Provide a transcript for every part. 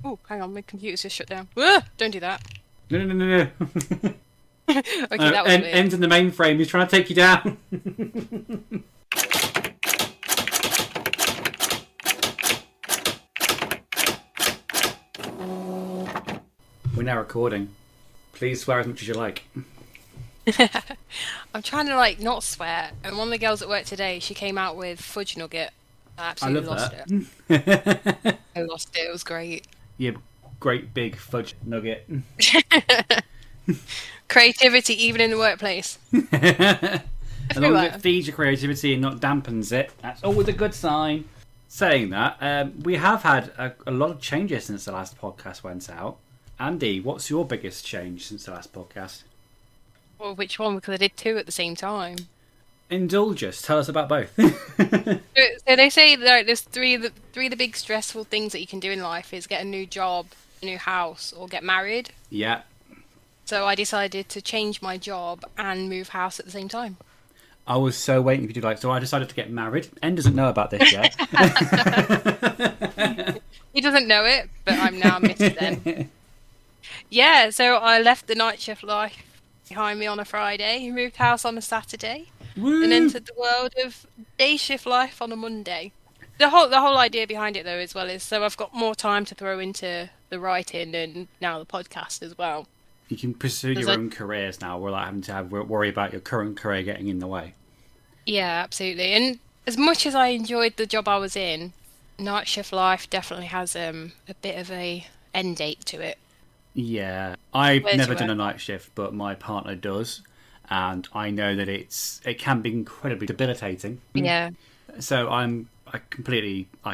Oh, hang on, my computer's just shut down. Ah, don't do that. No. Okay, that was weird. Ends in the mainframe. He's trying to take you down. We're now recording. Please swear as much as you like. I'm trying to not swear, and one of the girls at work today, she came out with fudge nugget. I I absolutely love lost that. it. I lost it. It was great. You great big fudge nugget. Creativity, even in the workplace. As long as Everywhere. it feeds your creativity and not dampens it, that's always a good sign. Saying that, we have had a lot of changes since the last podcast went out. Andy, what's your biggest change since the last podcast? Well, which one? Because I did two at the same time. Indulge us. Tell us about both. So they say that there's three of the big stressful things that you can do in life is get a new job, a new house, or get married. Yeah. So I decided to change my job and move house at the same time. I was so waiting for you to so I decided to get married. En doesn't know about this yet. He doesn't know it, but I'm now Mrs. N. Yeah, so I left the night shift life behind me on a Friday, moved house on a Saturday, Woo! and entered the world of day shift life on a Monday. The whole idea behind it though as well is so I've got more time to throw into the writing and now the podcast as well. You can pursue your own careers now without having to worry about your current career getting in the way. Yeah, absolutely. And as much as I enjoyed the job I was in, night shift life definitely has a bit of a end date to it. Yeah, I've Where's never your done a work? night shift, but my partner does, and I know that it can be incredibly debilitating. Yeah. So I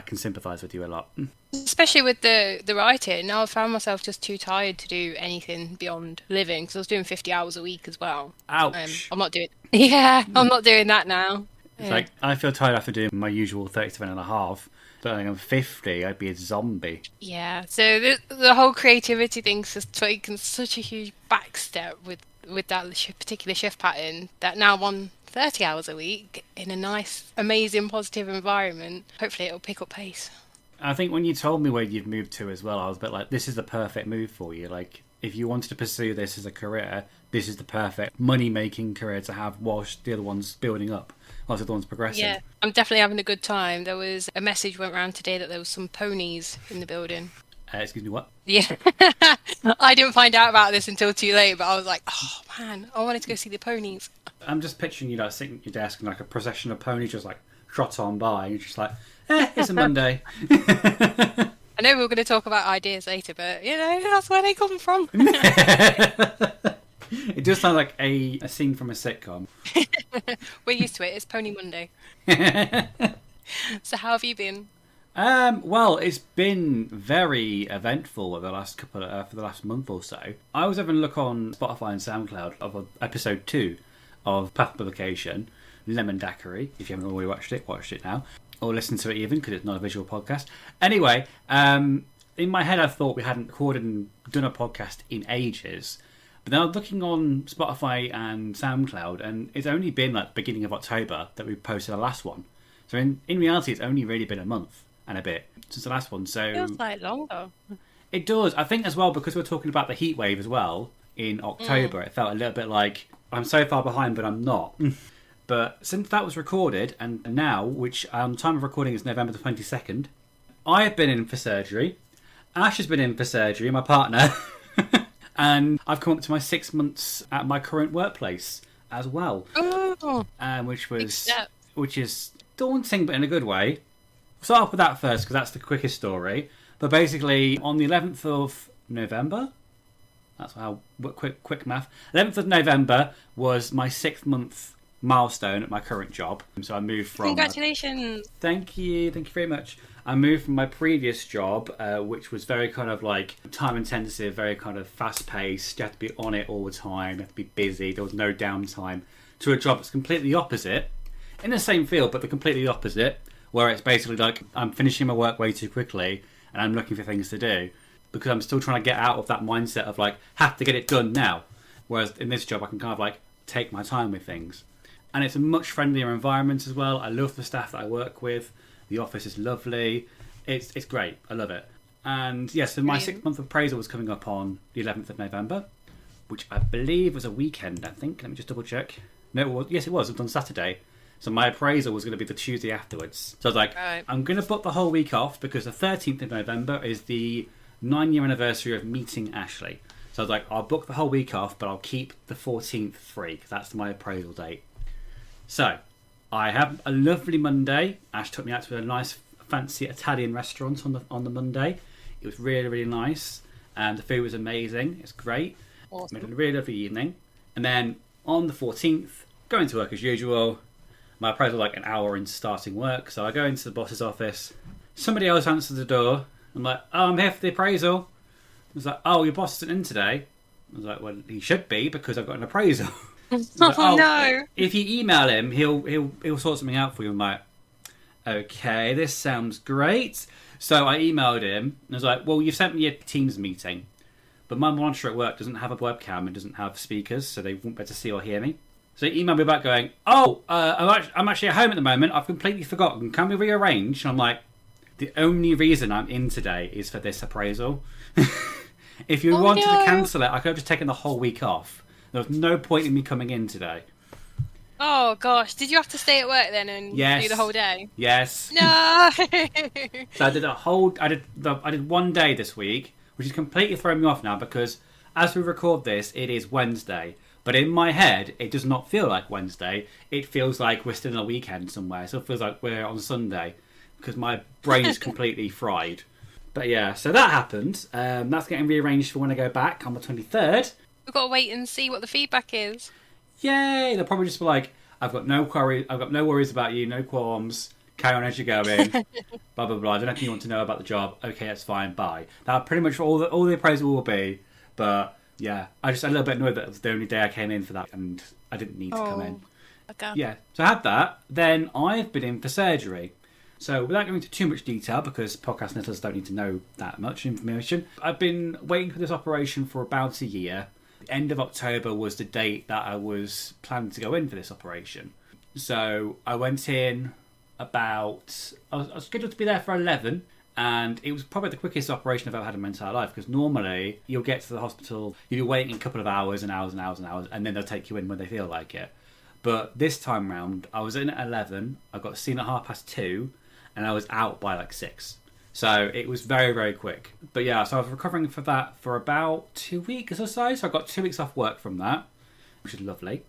can sympathise with you a lot. Especially with the writing, now I found myself just too tired to do anything beyond living because I was doing 50 hours a week as well. Ouch! I'm not doing. Yeah, I'm not doing that now. It's Yeah. like I feel tired after doing my usual 37 and a half, but when I'm 50, I'd be a zombie. Yeah. So the whole creativity thing's just taken such a huge backstep with that particular shift pattern that now I'm on 30 hours a week in a nice, amazing, positive environment. Hopefully, it'll pick up pace. I think when you told me where you'd moved to as well, I was a bit like, this is the perfect move for you. Like, if you wanted to pursue this as a career, this is the perfect money-making career to have whilst the other one's building up, whilst the other one's progressing. Yeah, I'm definitely having a good time. There was a message went around today that there was some ponies in the building. Excuse me, what? Yeah. I didn't find out about this until too late, but I was like, oh man, I wanted to go see the ponies. I'm just picturing you like sitting at your desk and like a procession of ponies just like trot on by, and you're just like, it's a Monday. I know we were going to talk about ideas later, but that's where they come from. It does sound like a scene from a sitcom. We're used to it. It's Pony Monday. So how have you been? Well, it's been very eventful for the last month or so. I was having a look on Spotify and SoundCloud of episode 2 of Path Publication, Lemon Daiquiri. If you haven't already watch it now, or listen to it even because it's not a visual podcast. Anyway, in my head, I thought we hadn't recorded and done a podcast in ages. But then I was looking on Spotify and SoundCloud, and it's only been like the beginning of October that we posted the last one. So in reality, it's only really been a month and a bit since the last one. So Feels like longer. it does. I think as well because we're talking about the heat wave as well in October. It felt a little bit like I'm so far behind, but I'm not. But since that was recorded, and now, which time of recording is November the 22nd, I have been in for surgery. Ash has been in for surgery, my partner. And I've come up to my 6 months at my current workplace as well. Oh, big Which step. is daunting, but in a good way. Start off with that first, because that's the quickest story. But basically, on the 11th of November, that's how quick math. 11th of November was my 6th-month milestone at my current job. So I moved from... Congratulations. Thank you very much. I moved from my previous job, which was very kind of like time-intensive, very kind of fast-paced. You have to be on it all the time, you have to be busy, there was no downtime, to a job that's completely opposite, in the same field, but the completely opposite, where it's basically like I'm finishing my work way too quickly and I'm looking for things to do because I'm still trying to get out of that mindset of like have to get it done now. Whereas in this job I can kind of like take my time with things. And it's a much friendlier environment as well. I love the staff that I work with. The office is lovely. It's great. I love it. And yes, so my 6-month appraisal was coming up on the 11th of November, which I believe was a weekend, I think. Let me just double check. No, it was, yes, it was. It was on Saturday. So my appraisal was going to be the Tuesday afterwards. So I was like, right, I'm going to book the whole week off because the 13th of November is the 9-year anniversary of meeting Ashley. So I was like, I'll book the whole week off, but I'll keep the 14th free because that's my appraisal date. So I have a lovely Monday. Ash took me out to a nice fancy Italian restaurant on the Monday. It was really, really nice. And the food was amazing. It's great. Awesome. Made a really lovely evening. And then on the 14th, going to work as usual. My appraisal like an hour into starting work. So I go into the boss's office. Somebody else answers the door. I'm like, oh, I'm here for the appraisal. I was like, oh, your boss isn't in today. I was like, well, he should be because I've got an appraisal. Like, oh, no. If you email him, he'll sort something out for you. I'm like, okay, this sounds great. So I emailed him and I was like, well, you've sent me a Teams meeting, but my monitor at work doesn't have a webcam and doesn't have speakers, so they won't be able to see or hear me. So he emailed me back going, oh, I'm actually at home at the moment. I've completely forgotten. Can we rearrange? And I'm like, the only reason I'm in today is for this appraisal. If you wanted to cancel it, I could have just taken the whole week off. There was no point in me coming in today. Oh gosh, did you have to stay at work then and do the whole day? Yes. No. So I did 1 day this week, which is completely throwing me off now because as we record this, it is Wednesday. But in my head, it does not feel like Wednesday. It feels like we're still in a weekend somewhere. So it feels like we're on Sunday because my brain is completely fried. But yeah, so that happened. That's getting rearranged for when I go back on the 23rd. We've got to wait and see what the feedback is. Yay! They'll probably just be like, I've got no worries about you, no qualms. Carry on as you're going. Blah blah blah. I don't know if you want to know about the job. Okay, that's fine. Bye. That's pretty much all the appraisal will be. But yeah, I just a little bit annoyed that it was the only day I came in for that, and I didn't need to come in. Okay. Yeah. So I had that. Then I've been in for surgery. So without going into too much detail, because podcast listeners don't need to know that much information, I've been waiting for this operation for about a year. The end of October was the date that I was planning to go in for this operation. So I went in I was scheduled to be there for 11, and it was probably the quickest operation I've ever had in my entire life, because normally you'll get to the hospital, you'll be waiting a couple of hours and hours and hours and hours, and then they'll take you in when they feel like it. But this time round, I was in at 11, I got seen at 2:30, and I was out by like 6. So it was very, very quick. But yeah, so I was recovering for that for about 2 weeks or so. So I got 2 weeks off work from that, which is lovely.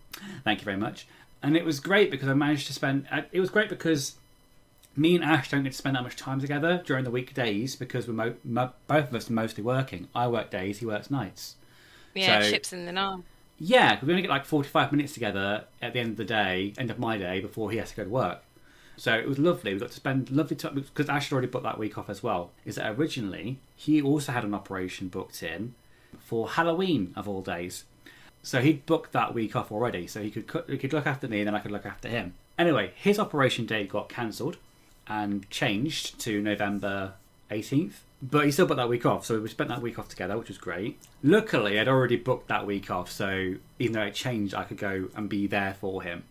Thank you very much. And it was great because I managed to spend... It was great because me and Ash don't get to spend that much time together during the weekdays because we're both of us are mostly working. I work days, he works nights. Yeah, so, ships in the night. Yeah, because we only get like 45 minutes together at the end of the day, end of my day, before he has to go to work. So it was lovely. We got to spend lovely time because Ash had already booked that week off as well. Is that originally he also had an operation booked in for Halloween of all days. So he'd booked that week off already, so he could look after me and then I could look after him. Anyway, his operation date got cancelled and changed to November 18th. But he still booked that week off, so we spent that week off together, which was great. Luckily, I'd already booked that week off, so even though it changed, I could go and be there for him.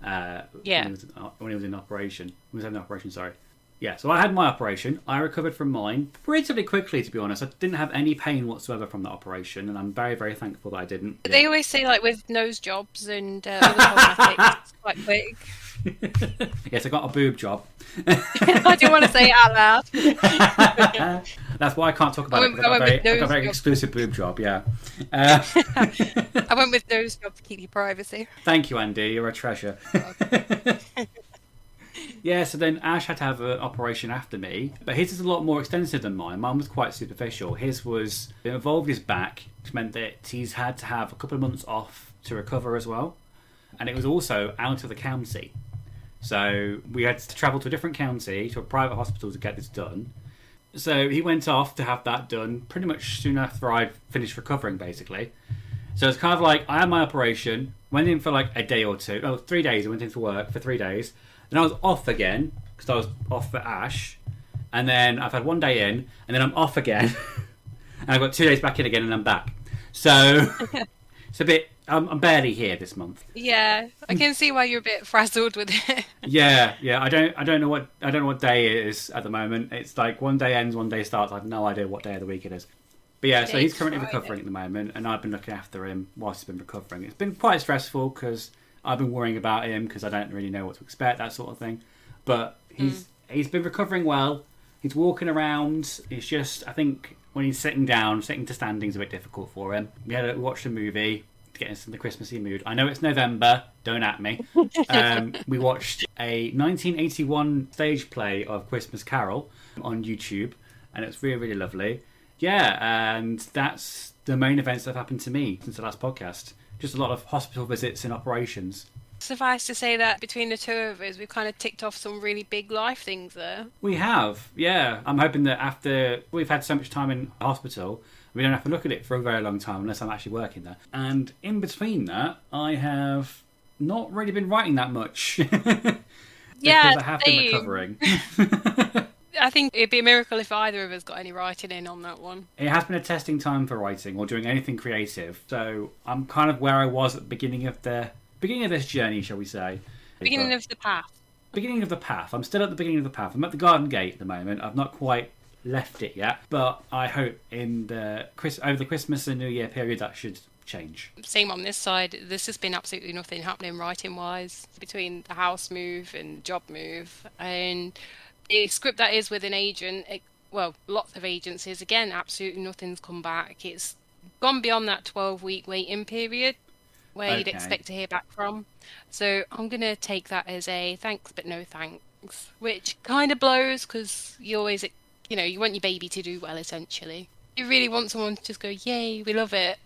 When he was in operation. When he was having an operation, sorry. Yeah, so I had my operation. I recovered from mine relatively quickly, to be honest. I didn't have any pain whatsoever from that operation, and I'm very, very thankful that I didn't. They always say, like, with nose jobs and other cosmetics, it's quite quick. Yes, I got a boob job. I didn't want to say it out loud. That's why I can't talk about it. I got a very exclusive boob job, yeah. I went with nose job to keep your privacy. Thank you, Andy. You're a treasure. Yeah, so then Ash had to have an operation after me, but his is a lot more extensive than mine. Mine was quite superficial. His was, it involved his back, which meant that he's had to have a couple of months off to recover as well. And it was also out of the county. So we had to travel to a different county, to a private hospital to get this done. So he went off to have that done pretty much soon after I'd finished recovering, basically. So it's kind of like, I had my operation, went in for like a day or two, 3 days, I went in for work for 3 days. Then I was off again, because I was off for Ash. And then I've had 1 day in, and then I'm off again. And I've got 2 days back in again, and I'm back. So It's a bit. I'm barely here this month. Yeah, I can see why you're a bit frazzled with it. Yeah, yeah. I don't know what day it is at the moment. It's like one day ends, one day starts. I have no idea what day of the week it is. But yeah, so he's Today's currently Friday. recovering at the moment, and I've been looking after him whilst he's been recovering. It's been quite stressful because I've been worrying about him because I don't really know what to expect, that sort of thing. But he's been recovering well. He's walking around. It's just, I think when he's sitting down, sitting to standing is a bit difficult for him. We watched a movie to get us in the Christmassy mood. I know it's November. Don't at me. We watched a 1981 stage play of Christmas Carol on YouTube, and it's really, really lovely. Yeah, and that's the main events that have happened to me since the last podcast. Just a lot of hospital visits and operations. Suffice to say that between the two of us, we've kind of ticked off some really big life things there. We have, yeah. I'm hoping that after we've had so much time in hospital, we don't have to look at it for a very long time unless I'm actually working there. And in between that, I have not really been writing that much. Yeah, Because I have been recovering. I think it'd be a miracle if either of us got any writing in on that one. It has been a testing time for writing or doing anything creative. So I'm kind of where I was at the beginning of this journey, shall we say. Beginning of the path. Beginning of the path. I'm still at the beginning of the path. I'm at the garden gate at the moment. I've not quite left it yet, but I hope over the Christmas and New Year period that should change. Same on this side. There's just been absolutely nothing happening writing wise between the house move and job move. And the script that is with an agent, well, lots of agencies, again, absolutely nothing's come back. It's gone beyond that 12-week waiting period where you'd Okay. expect to hear back from. So I'm going to take that as a thanks but no thanks, which kind of blows because you always, you want your baby to do well, essentially. You really want someone to just go, yay, we love it.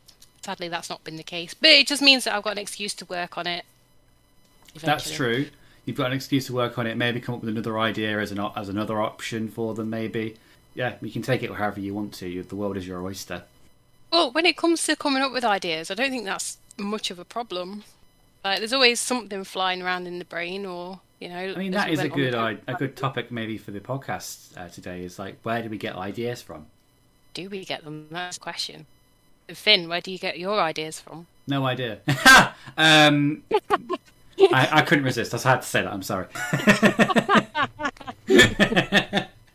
Sadly, that's not been the case. But it just means that I've got an excuse to work on it That's eventually. true. You've got an excuse to work on it. Maybe come up with another idea as another option for them. Maybe, yeah. You can take it however you want to. The world is your oyster. Well, when it comes to coming up with ideas, I don't think that's much of a problem. Like, there's always something flying around in the brain, or I mean, as that we is a went on the good topic maybe for the podcast today. Is like, where do we get ideas from? do we get them? That's the question. And Finn, where do you get your ideas from? No idea. I couldn't resist. I had to say that. I'm sorry.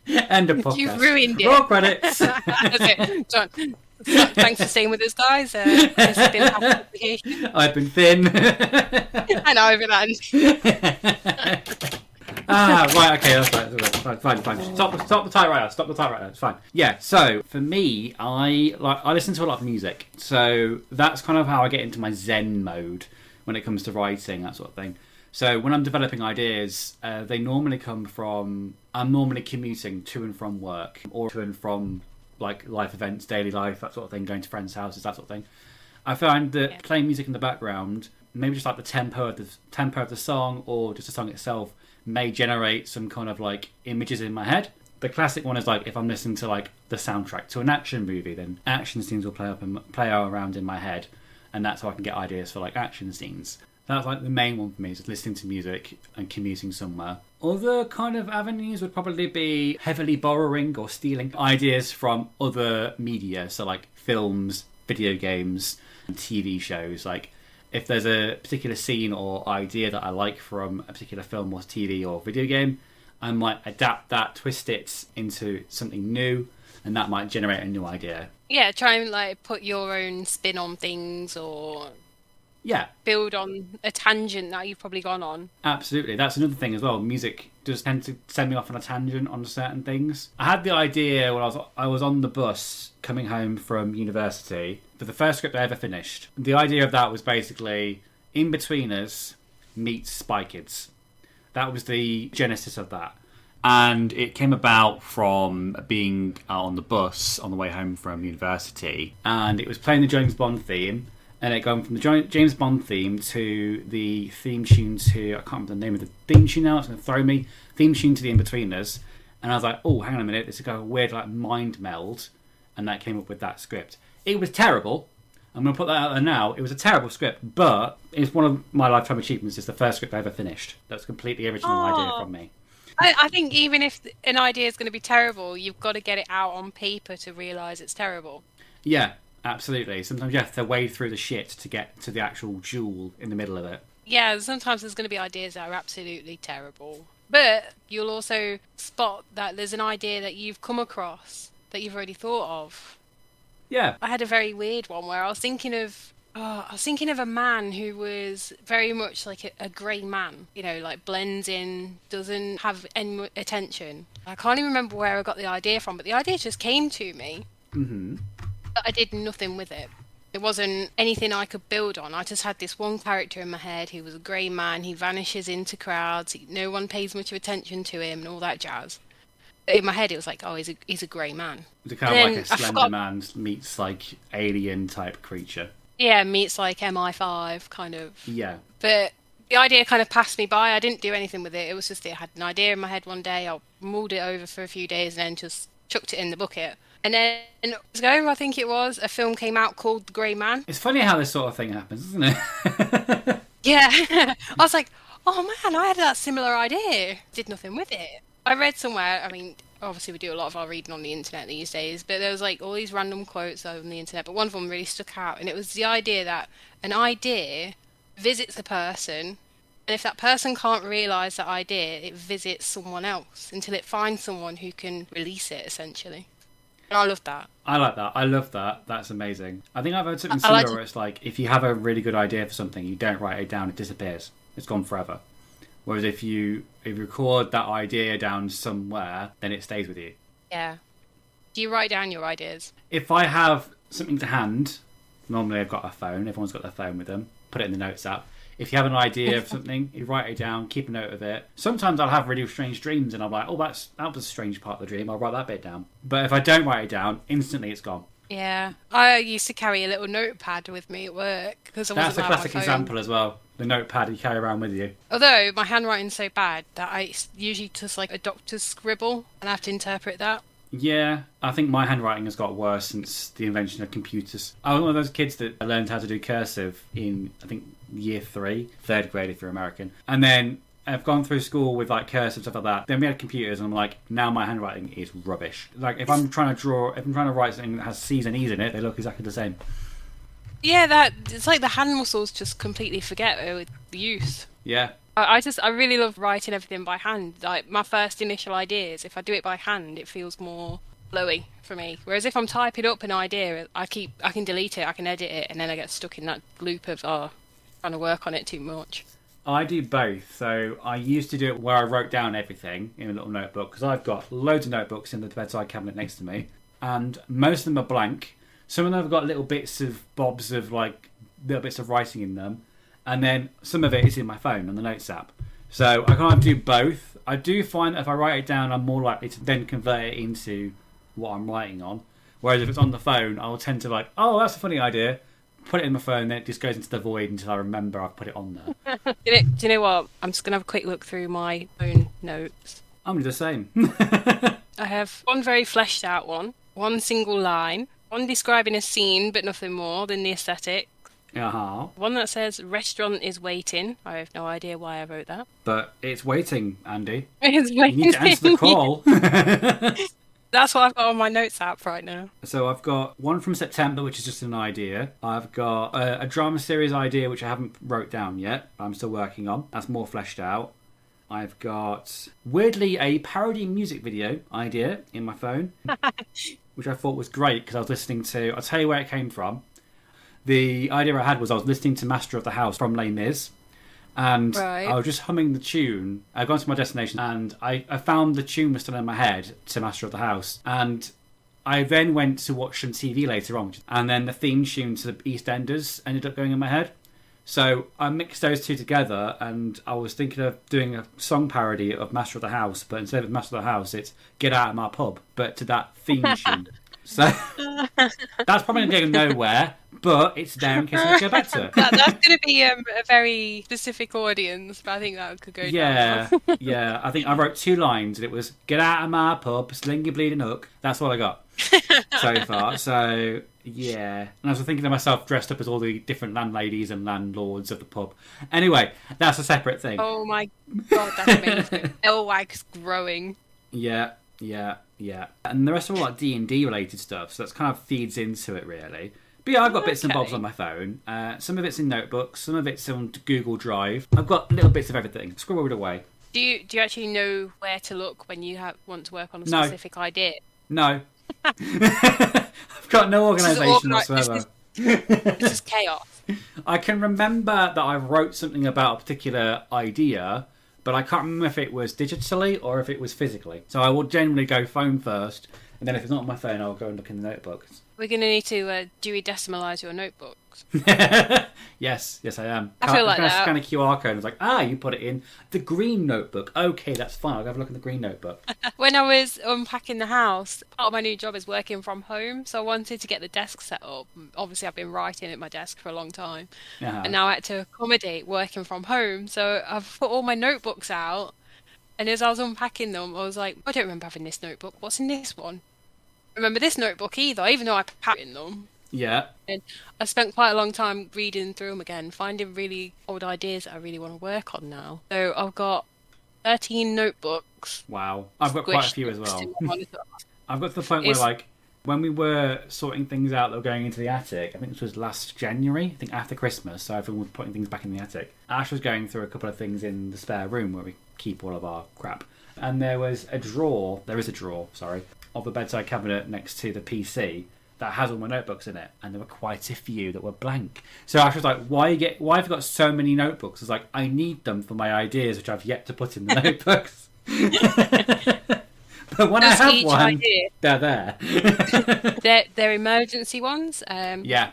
End of podcast. You've ruined it. Roll credits. That's it. Done. Thanks for staying with us, guys. This has been our application. I've been Finn. And I've been Andy. Right, okay, that's fine. Stop the typewriter. Stop the typewriter. It's fine. Yeah. So for me, I listen to a lot of music. So that's kind of how I get into my Zen mode when it comes to writing, that sort of thing. So when I'm developing ideas, they normally come from I'm normally commuting to and from work or to and from like life events, daily life, that sort of thing, going to friends' houses, that sort of thing. I find that playing music in the background, maybe just like the tempo of the song or just the song itself, may generate some kind of like images in my head. The classic one is like if I'm listening to like the soundtrack to an action movie, then action scenes will play around in my head, and that's how I can get ideas for like action scenes. That's like the main one for me, is just listening to music and commuting somewhere. Other kind of avenues would probably be heavily borrowing or stealing ideas from other media, so like films, video games, and TV shows. Like if there's a particular scene or idea that I like from a particular film or TV or video game, I might adapt that, twist it into something new, and that might generate a new idea. Yeah, try and like put your own spin on things or Yeah, build on a tangent that you've probably gone on. absolutely. That's another thing as well. Music does tend to send me off on a tangent on certain things. I had the idea when I was on the bus coming home from university for the first script I ever finished. The idea of that was basically In-Betweeners meets Spy Kids. That was the genesis of that. And it came about from being out on the bus on the way home from university, and it was playing the James Bond theme. And it gone from the James Bond theme to the theme tune to, I can't remember the name of the theme tune now, it's going to throw me, theme tune to the In-Betweeners. And I was like, oh, hang on a minute, this is like a weird like mind meld. And that came up with that script. It was terrible. I'm going to put that out there now. It was a terrible script, but it's one of my lifetime achievements. It's the first script I ever finished. That's a completely original idea from me. I think even if an idea is going to be terrible, you've got to get it out on paper to realise it's terrible. Yeah, Absolutely. Sometimes you have to wade through the shit to get to the actual jewel in the middle of it. Yeah, sometimes there's going to be ideas that are absolutely terrible. But you'll also spot that there's an idea that you've come across that you've already thought of. Yeah. I had a very weird one where I was thinking of a man who was very much like a grey man, like blends in, doesn't have any attention. I can't even remember where I got the idea from, but the idea just came to me, but I did nothing with it. It wasn't anything I could build on. I just had this one character in my head who was a grey man. He vanishes into crowds. No one pays much of attention to him and all that jazz. In my head, it was like, oh, he's a grey man. It's kind And of like then a I Slender forgot. Man meets like alien type creature. Yeah, meets like MI5 kind of. Yeah. But the idea kind of passed me by. I didn't do anything with it. It was just I had an idea in my head one day. I mulled it over for a few days and then just chucked it in the bucket. And then years ago, I think it was, a film came out called The Grey Man. It's funny how this sort of thing happens, isn't it? Yeah. I was like, oh man, I had that similar idea. Did nothing with it. I read somewhere, I mean, obviously we do a lot of our reading on the internet these days, but there was like all these random quotes on the internet, but one of them really stuck out, and it was the idea that an idea visits a person, and if that person can't realise that idea, it visits someone else until it finds someone who can release it, essentially. And I love that. I like that. I love that. That's amazing. I think I've heard something I like similar where it's like, if you have a really good idea for something, you don't write it down, it disappears. It's gone forever. Whereas if you record that idea down somewhere, then it stays with you. Yeah. Do you write down your ideas? If I have something to hand, normally I've got a phone, everyone's got their phone with them, put it in the notes app. If you have an idea of something, you write it down, keep a note of it. Sometimes I'll have really strange dreams and I'm like, oh, that was a strange part of the dream, I'll write that bit down. But if I don't write it down, instantly it's gone. Yeah. I used to carry a little notepad with me at work because I That's wasn't a allowed my classic phone. example as well. The notepad you carry around with you. Although my handwriting's so bad that I usually just like a doctor's scribble and I have to interpret that. Yeah, I think my handwriting has got worse since the invention of computers. I was one of those kids that learned how to do cursive in, I think, year 3, third grade if you're American. And then I've gone through school with like cursive, stuff like that. Then we had computers and I'm like, now my handwriting is rubbish. Like if I'm trying to write something that has C's and E's in it, they look exactly the same. Yeah, that it's like the hand muscles just completely forget with use. Yeah. I really love writing everything by hand. Like my first initial ideas, if I do it by hand, it feels more flowy for me. Whereas if I'm typing up an idea, I can delete it, I can edit it, and then I get stuck in that loop of trying to work on it too much. I do both. So I used to do it where I wrote down everything in a little notebook because I've got loads of notebooks in the bedside cabinet next to me, and most of them are blank. Some of them have got little bits of bobs of like little bits of writing in them, and then some of it is in my phone on the notes app. So I kind of do both. I do find that if I write it down, I'm more likely to then convert it into what I'm writing on. Whereas if it's on the phone, I'll tend to like, oh, that's a funny idea. Put it in my phone, then it just goes into the void until I remember I've put it on there. Do you know what? I'm just gonna have a quick look through my own notes. I'm the same. I have one very fleshed out one single line, one describing a scene but nothing more than the aesthetic. Uh-huh. One that says restaurant is waiting. I have no idea why I wrote that. But it's waiting, Andy. It's You need to answer the call. That's what I've got on my notes app right now. So I've got one from September, which is just an idea. I've got a drama series idea, which I haven't wrote down yet. I'm still working on. That's more fleshed out. I've got, weirdly, a parody music video idea in my phone, which I thought was great because I was listening to... I'll tell you where it came from. The idea I had was I was listening to Master of the House from Les Mis, and Right. I was just humming the tune. I got to my destination, and I found the tune was still in my head to Master of the House, and I then went to watch some TV later on, and then the theme tune to the EastEnders ended up going in my head. So I mixed those two together, and I was thinking of doing a song parody of Master of the House, but instead of Master of the House, it's Get Out of My Pub, but to that theme tune. So that's probably going nowhere, but it's there in case I go back to it. That's going to be a very specific audience, but I think that could go Yeah, down. yeah. I think I wrote 2 lines, and it was "Get out of my pub, sling your bleeding hook." That's what I got so far. So yeah, and I was thinking of myself dressed up as all the different landladies and landlords of the pub. Anyway, that's a separate thing. Oh my god, that's amazing. Elwag's growing. Yeah. And the rest are all like D&D related stuff, so that's kind of feeds into it really. But yeah, I've got bits and bobs Okay. on my phone. Some of it's in notebooks, some of it's on Google Drive. I've got little bits of everything scribbled away. Do you actually know where to look when you want to work on a No, specific idea? no. I've got no This is organisation organized. whatsoever. This is chaos. I can remember that I wrote something about a particular idea, but I can't remember if it was digitally or if it was physically. So I will generally go phone first, and then if it's not on my phone, I'll go and look in the notebooks. We're going to need to Dewey Decimalize your notebooks. Yes, I am. I feel like I'm going to that. scan a QR code and it's like, you put it in the green notebook. Okay, that's fine. I'll have a look in the green notebook. When I was unpacking the house, part of my new job is working from home, so I wanted to get the desk set up. Obviously, I've been writing at my desk for a long time, Uh-huh. and now I had to accommodate working from home. So I've put all my notebooks out, and as I was unpacking them, I was like, I don't remember having this notebook. What's in this one? Remember this notebook either, even though I packed in them. Yeah. And I spent quite a long time reading through them again, finding really old ideas that I really want to work on now. So I've got 13 notebooks Wow. I've got quite a squished few as next to well. my monitor. I've got to the point where, It's like, when we were sorting things out that were going into the attic, I think this was last January, I think after Christmas, so everyone was putting things back in the attic. Ash was going through a couple of things in the spare room where we keep all of our crap. And there is a drawer, of the bedside cabinet next to the PC that has all my notebooks in it, and there were quite a few that were blank. So Ash was like, why have you got so many notebooks? I was like, I need them for my ideas, which I've yet to put in the notebooks. But when I Does have each one, idea, they're there. they're emergency ones. Yeah,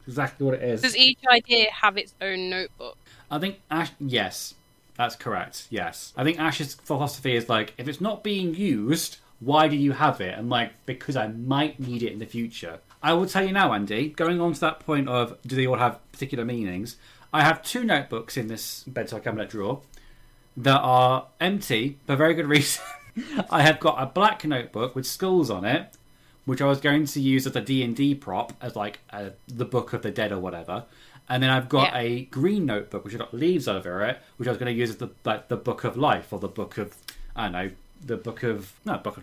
exactly what it is. Does each idea have its own notebook? I think Ash, yes, that's correct. Yes, I think Ash's philosophy is like, if it's not being used, why do you have it? And like, because I might need it in the future. I will tell you now, Andy. Going on to that point of do they all have particular meanings? I have 2 notebooks in this bedside cabinet drawer that are empty for very good reason. I have got a black notebook with skulls on it, which I was going to use as a D&D prop, as like the Book of the Dead or whatever. And then I've got Yeah. a green notebook, which has got leaves over it, which I was going to use as the Book of Life, or the Book of, I don't know, Book of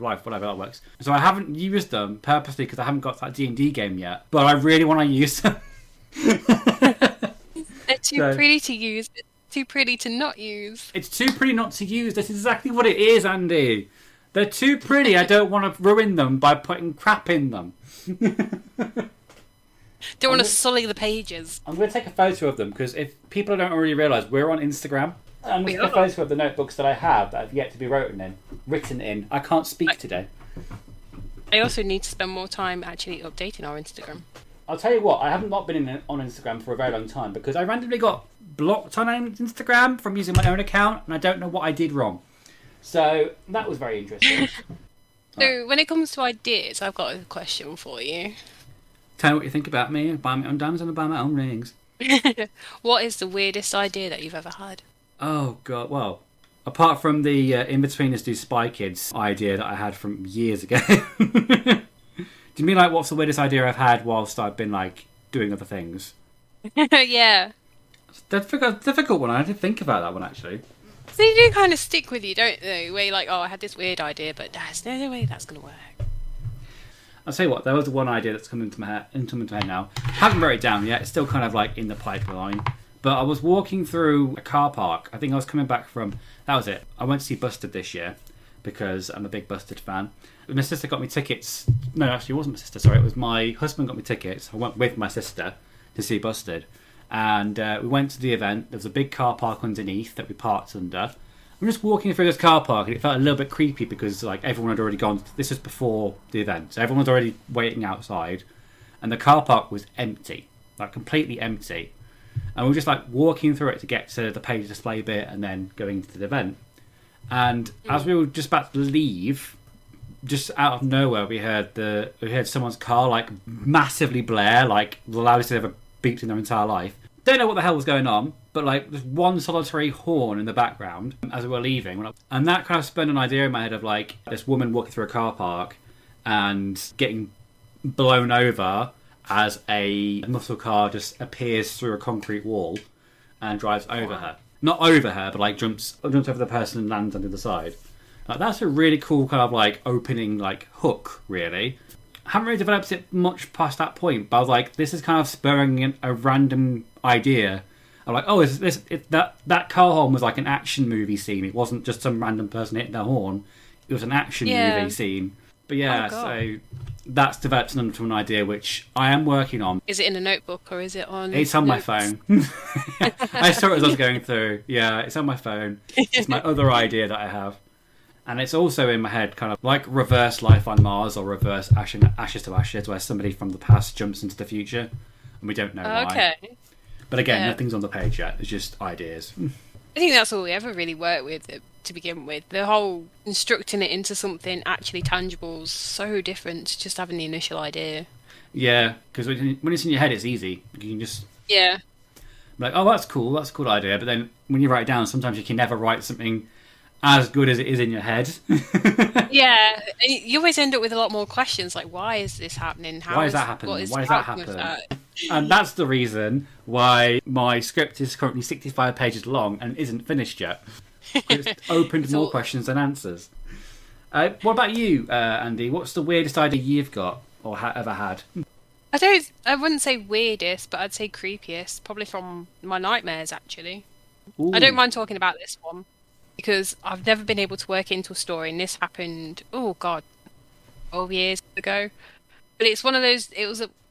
Life, whatever that works. So I haven't used them purposely because I haven't got that D&D game yet, but I really want to use them. They're too So- pretty to use, but too pretty to not use. It's too pretty not to use. This is exactly what it is, Andy. They're too pretty. I don't want to ruin them by putting crap in them. Don't want to sully the pages. I'm going to take a photo of them because if people don't already realise, we're on Instagram. I'm going to take a photo of the notebooks that I have that have yet to be written in. I can't speak today. I also need to spend more time actually updating our Instagram. I'll tell you what, I haven't not been on Instagram for a very long time because I randomly got blocked on Instagram from using my own account and I don't know what I did wrong. So that was very interesting. So when it comes to ideas, I've got a question for you. Tell me what you think about me. Buy my own diamonds and buy my own rings. What is the weirdest idea that you've ever had? Oh, God. Well, apart from the In-Betweeners Do Spy Kids idea that I had from years ago. Do you mean like what's the weirdest idea I've had whilst I've been like doing other things? Yeah. It's a difficult one. I didn't think about that one actually. So they do kind of stick with you, don't they? Where you're like, oh, I had this weird idea, but there's no way that's going to work. I'll tell you what, there was one idea that's come into my head now. Haven't wrote it down yet. It's still kind of like in the pipeline. But I was walking through a car park. I think I was coming back from... That was it. I went to see Busted this year because I'm a big Busted fan. My sister got me tickets. No, actually, it wasn't my sister. Sorry, it was my husband got me tickets. I went with my sister to see Busted. And we went to the event. There was a big car park underneath that we parked under. I'm just walking through this car park and it felt a little bit creepy because like everyone had already gone. This was before the event, so everyone was already waiting outside, and the car park was empty, like completely empty. And we were just like walking through it to get to the page display bit and then going to the event. And as we were just about to leave, just out of nowhere, we heard someone's car like massively blare, like the loudest they've ever beeped in their entire life. Don't know what the hell was going on, but like there's one solitary horn in the background as we were leaving, and that kind of spun an idea in my head of like this woman walking through a car park and getting blown over as a muscle car just appears through a concrete wall and drives over her. Not over her, but like jumps over the person and lands on the other side. Like, that's a really cool kind of like opening like hook, really. haven't really developed it much past that point. But I was like, this is kind of spurring a random idea. I'm like, oh, is this that car horn was like an action movie scene? It wasn't just some random person hitting their horn. It was an action movie scene. But yeah, so that's developed into an idea which I am working on. Is it in a notebook or is it on? It's on my phone. I saw it as I was going through. Yeah, it's on my phone. It's my other idea that I have. And it's also in my head, kind of like reverse Life on Mars or reverse Ashes to Ashes, where somebody from the past jumps into the future, and we don't know why. Okay. But again, nothing's on the page yet. It's just ideas. I think that's all we ever really worked with to begin with. The whole constructing it into something actually tangible is so different to just having the initial idea. Yeah, because when it's in your head, it's easy. You can just be like, oh, that's cool. That's a cool idea. But then when you write it down, sometimes you can never write something as good as it is in your head. Yeah, and you always end up with a lot more questions, like why is this happening? Why is that happening? Why does that happen? And that's the reason why my script is currently 65 pages long and isn't finished yet. It's opened more questions than answers. What about you, Andy? What's the weirdest idea you've got or ever had? I wouldn't say weirdest, but I'd say creepiest, probably from my nightmares, actually. Ooh. I don't mind talking about this one, because I've never been able to work into a story, and this happened, 12 years ago. But it's one of those,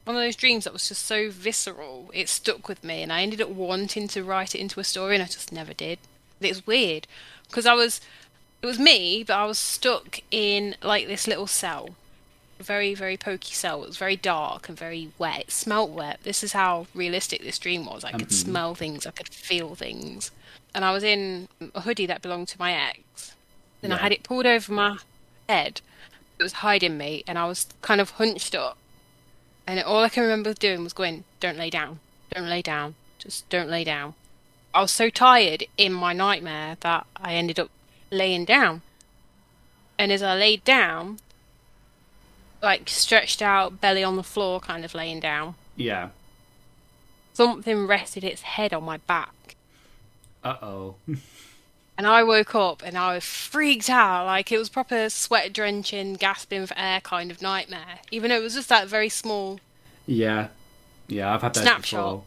one of those dreams that was just so visceral, it stuck with me, and I ended up wanting to write it into a story, and I just never did. It's weird, because it was me, but I was stuck in, like, this little cell. A very, very pokey cell. It was very dark and very wet. It smelt wet. This is how realistic this dream was. I could smell things, I could feel things. And I was in a hoodie that belonged to my ex. Then I had it pulled over my head. It was hiding me, and I was kind of hunched up. And all I can remember doing was going, don't lay down. Don't lay down. Just don't lay down. I was so tired in my nightmare that I ended up laying down. And as I laid down, like stretched out, belly on the floor, kind of laying down, something rested its head on my back. Uh-oh. And I woke up and I was freaked out. Like, it was proper sweat-drenching, gasping for air kind of nightmare. Even though it was just that very small Yeah, I've had that snapshot.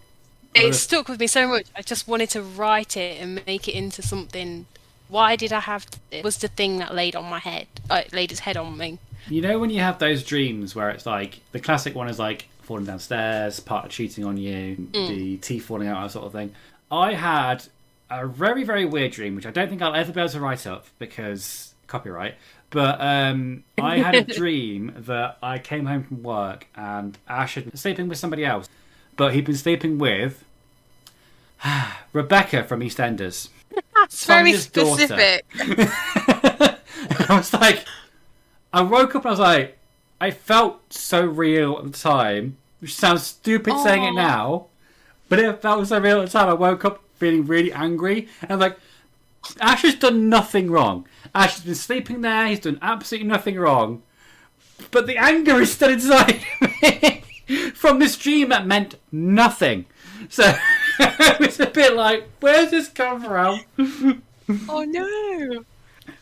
before. It stuck with me so much. I just wanted to write it and make it into something. Why did I have... It was the thing that laid on my head. Laid its head on me. You know when you have those dreams where it's like... The classic one is like falling downstairs, partner cheating on you, the teeth falling out, that sort of thing. I had a very, very weird dream, which I don't think I'll ever be able to write up because copyright. But I had a dream that I came home from work and Ash had been sleeping with somebody else. But he'd been sleeping with Rebecca from EastEnders. That's very specific. I was like... I woke up and I was like... I felt so real at the time. Which sounds stupid saying it now. But it felt so real at the time. I woke up feeling really angry. And I'm like... Ash has done nothing wrong. Ash has been sleeping there. He's done absolutely nothing wrong. But the anger is still inside me. From this dream that meant nothing. So it was a bit like, where's this come from? Oh no!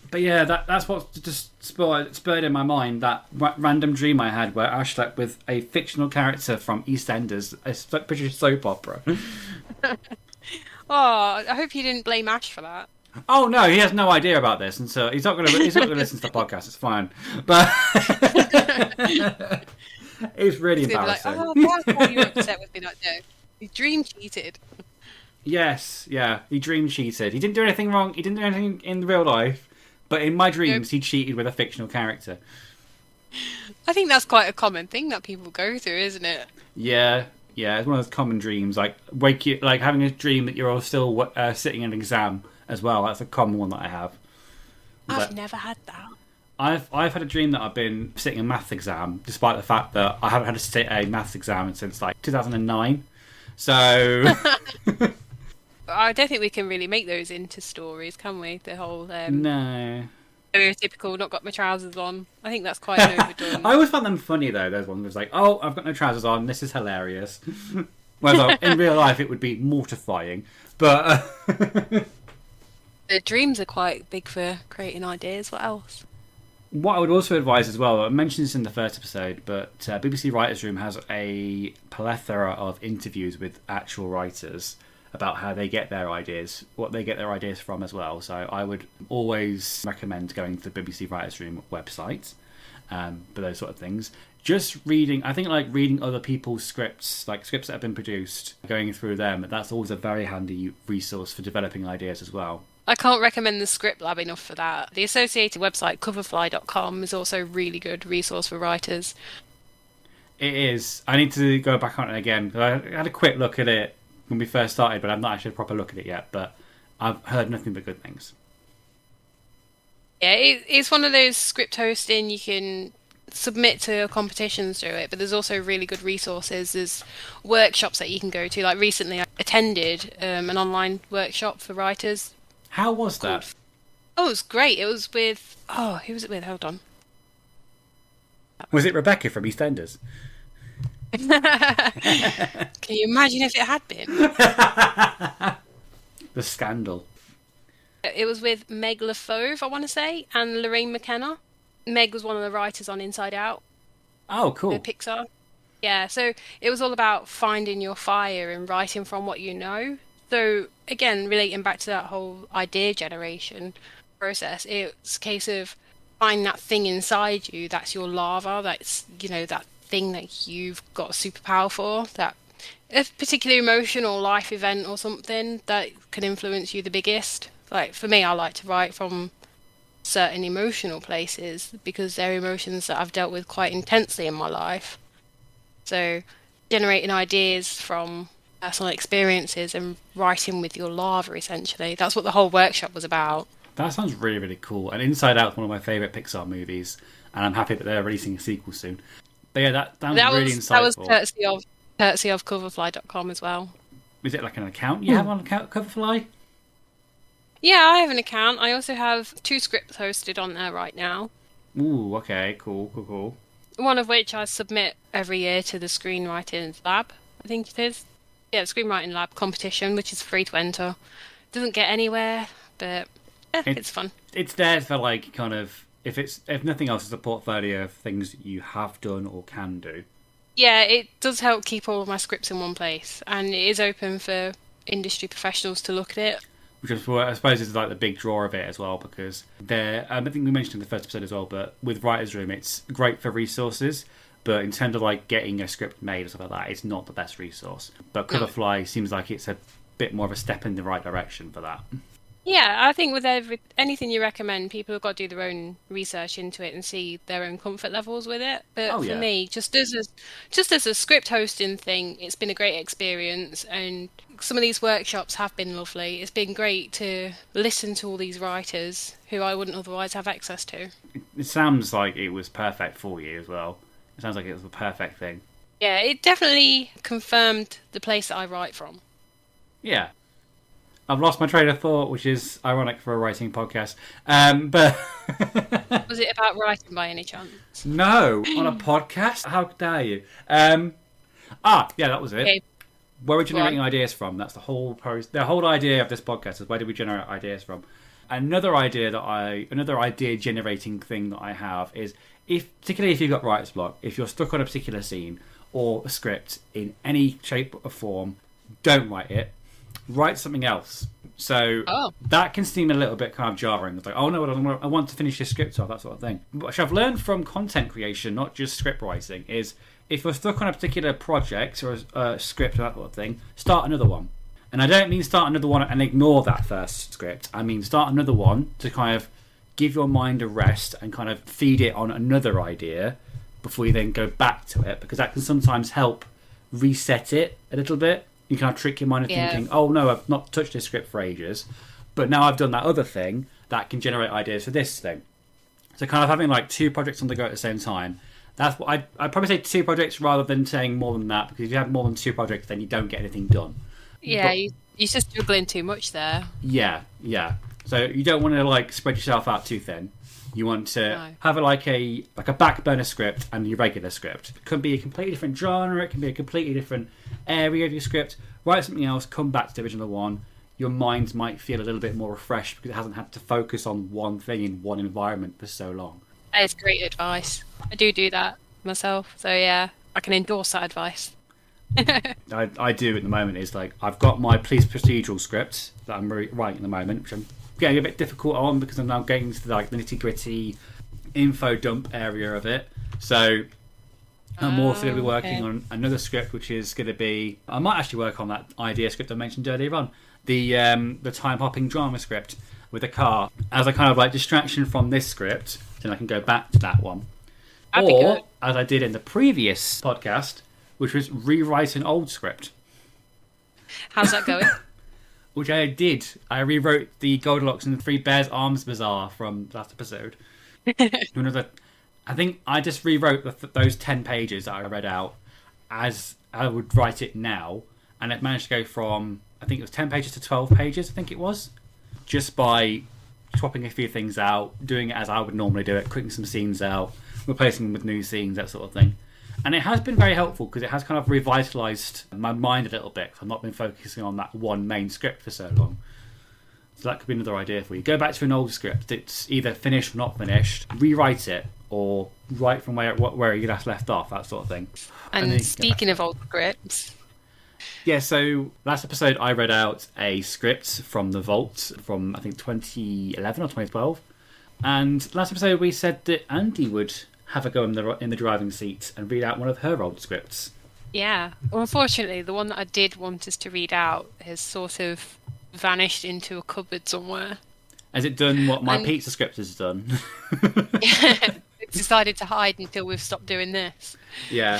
But yeah, that's what just spurred in my mind that random dream I had where Ash slept with a fictional character from EastEnders, a British soap opera. Oh, I hope you didn't blame Ash for that. Oh no, he has no idea about this, and so he's not going to listen to the podcast. It's fine, but it's really embarrassing. Like, oh, that's why you were upset with me that day. He dream cheated. Yes, yeah, he dream cheated. He didn't do anything wrong. He didn't do anything in real life, but in my dreams, he cheated with a fictional character. I think that's quite a common thing that people go through, isn't it? Yeah, it's one of those common dreams, like having a dream that you're all still sitting in an exam as well. That's a common one that I have. I've never had that. I've had a dream that I've been sitting a maths exam, despite the fact that I haven't had to sit a maths exam since like 2009. So I don't think we can really make those into stories, can we? The whole no stereotypical not got my trousers on. I think that's quite overdone. I always found them funny though. Those ones was like, oh, I've got no trousers on. This is hilarious. Whereas in real life it would be mortifying. But the dreams are quite big for creating ideas. What else? What I would also advise as well, I mentioned this in the first episode, but BBC Writers' Room has a plethora of interviews with actual writers about how they get their ideas, what they get their ideas from as well. So I would always recommend going to the BBC Writers' Room website for those sort of things. Just reading, I think like reading other people's scripts, like scripts that have been produced, going through them, that's always a very handy resource for developing ideas as well. I can't recommend the Script Lab enough for that. The associated website, coverfly.com, is also a really good resource for writers. It is. I need to go back on it again. I had a quick look at it when we first started, but I've not actually had a proper look at it yet. But I've heard nothing but good things. Yeah, it's one of those script hosting you can submit to competitions through it, but there's also really good resources. There's workshops that you can go to. Like recently, I attended an online workshop for writers. How was that? Oh, it was great. It was with... Oh, who was it with? Hold on. Was it Rebecca from EastEnders? Can you imagine if it had been? The scandal. It was with Meg LaFauve, I want to say, and Lorraine McKenna. Meg was one of the writers on Inside Out, Oh, cool. Pixar. Yeah, so it was all about finding your fire and writing from what you know. So again, relating back to that whole idea generation process, it's a case of finding that thing inside you that's your lava, that's, that thing that you've got a superpower for, that a particular emotional life event or something that can influence you the biggest. Like for me, I like to write from certain emotional places because they're emotions that I've dealt with quite intensely in my life. So generating ideas from personal experiences and writing with your lava, essentially. That's what the whole workshop was about. That sounds really, really cool. And Inside Out's one of my favourite Pixar movies, and I'm happy that they're releasing a sequel soon. But yeah, that sounds really insightful. That was courtesy of coverfly.com as well. Is it like an account you have on Coverfly? Yeah, I have an account. I also have 2 scripts hosted on there right now. Ooh, okay, cool. One of which I submit every year to the Screenwriting Lab, I think it is. Yeah, the Screenwriting Lab competition, which is free to enter. Doesn't get anywhere, but it's fun. It's there for like kind of if nothing else, it's a portfolio of things you have done or can do. Yeah, it does help keep all of my scripts in one place, and it is open for industry professionals to look at it. Which is, I suppose is like the big draw of it as well, because I think we mentioned in the first episode as well, but with Writers' Room, it's great for resources, but in terms of like getting a script made or stuff like that, it's not the best resource. But Coverfly seems like it's a bit more of a step in the right direction for that. Yeah, I think with anything you recommend, people have got to do their own research into it and see their own comfort levels with it. But for me, just as a script hosting thing, it's been a great experience, and some of these workshops have been lovely. It's been great to listen to all these writers who I wouldn't otherwise have access to. It sounds like it was perfect for you as well. It sounds like it was the perfect thing. Yeah, it definitely confirmed the place that I write from. Yeah. I've lost my train of thought, which is ironic for a writing podcast. But was it about writing by any chance? No, on a podcast? How dare you? Yeah, that was it. Okay. Where we're generating ideas from. That's the whole idea of this podcast is where do we generate ideas from? Another idea generating thing that I have is particularly if you've got writer's block, if you're stuck on a particular scene or a script in any shape or form, don't write it. Write something else. So that can seem a little bit kind of jarring. It's like, oh no, I want to finish this script off, that sort of thing. Which I've learned from content creation, not just script writing, is if you're stuck on a particular project or a script or that sort of thing, start another one. And I don't mean start another one and ignore that first script. I mean start another one to kind of give your mind a rest and kind of feed it on another idea before you then go back to it, because that can sometimes help reset it a little bit. You kind of trick your mind into thinking, oh no, I've not touched this script for ages, but now I've done that other thing that can generate ideas for this thing. So kind of having like 2 projects on the go at the same time. That's what I'd probably say 2 projects rather than saying more than that, because if you have more than 2 projects, then you don't get anything done. Yeah, you're just juggling too much there. Yeah. So you don't want to like spread yourself out too thin. You want to have a back burner script and your regular script. It could be a completely different genre. It can be a completely different area of your script. Write something else. Come back to the original one. Your mind might feel a little bit more refreshed because it hasn't had to focus on one thing in one environment for so long. That is great advice. I do that myself. So yeah, I can endorse that advice. I do at the moment is like I've got my police procedural script that I'm writing at the moment, which I'm getting a bit difficult on because I'm now getting to like the nitty gritty info dump area of it. So I'm also going to be Oh, working okay. on another script, which is going to be I might actually work on that idea script I mentioned earlier on, the time hopping drama script with a car as a kind of like distraction from this script, then I can go back to that one. That'd be good. Or as I did in the previous podcast, which was rewrite an old script, How's that going? which I did. I rewrote the Goldilocks and the Three Bears Arms Bazaar from last episode. Another, I think I just rewrote those 10 pages that I read out as I would write it now, and it managed to go from, I think it was 10 pages to 12 pages, I think it was, just by swapping a few things out, doing it as I would normally do it, cutting some scenes out, replacing them with new scenes, that sort of thing. And it has been very helpful because it has kind of revitalised my mind a little bit. I've not been focusing on that one main script for so long. So that could be another idea for you. Go back to an old script. It's either finished or not finished. Rewrite it or write from where you last left off, that sort of thing. And then And you can go back speaking to of it. old scripts, Yeah, so last episode I read out a script from the Vault from I think 2011 or 2012. And last episode we said that Andy would have a go in the driving seat and read out one of her old scripts. yeah. Unfortunately, the one that I did want us to read out has sort of vanished into a cupboard somewhere. Has it done what my And pizza script has done? it's decided to hide until we've stopped doing this. Yeah.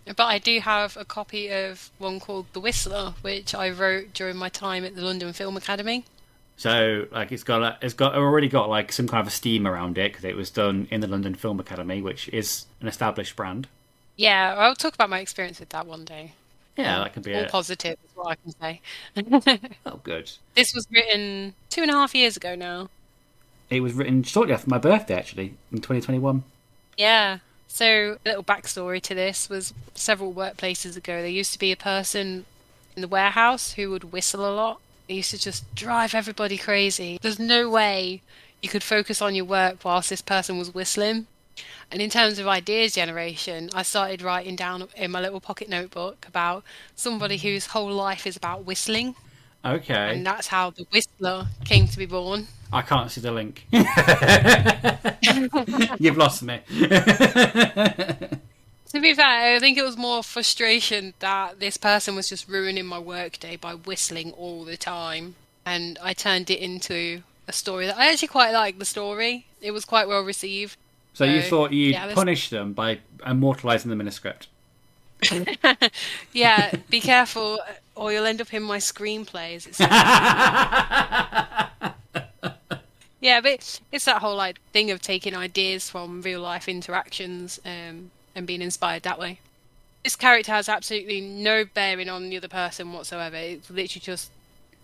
But I do have a copy of one called The Whistler, which I wrote during my time at the London Film Academy. So like it's already got like some kind of a steam around it because it was done in the London Film Academy, which is an established brand. Yeah, I'll talk about my experience with that one day. Yeah, that could be All it. positive is what I can say. Oh, good. This was written 2.5 years ago now. It was written shortly after my birthday, actually, in 2021. Yeah. So, a little backstory to this was several workplaces ago, there used to be a person in the warehouse who would whistle a lot. It used to just drive everybody crazy. There's no way you could focus on your work whilst this person was whistling. And in terms of ideas generation, I started writing down in my little pocket notebook about somebody whose whole life is about whistling. Okay. And that's how the Whistler came to be born. I can't see the link. You've lost me. To be fair, I think it was more frustration that this person was just ruining my workday by whistling all the time. And I turned it into a story that I actually quite liked the story. It was quite well received. So you So, thought you'd yeah, punish them by immortalising them in a script? yeah, be careful or you'll end up in my screenplays. Yeah, but it's that whole like thing of taking ideas from real life interactions and being inspired that way. This character has absolutely no bearing on the other person whatsoever. It's literally just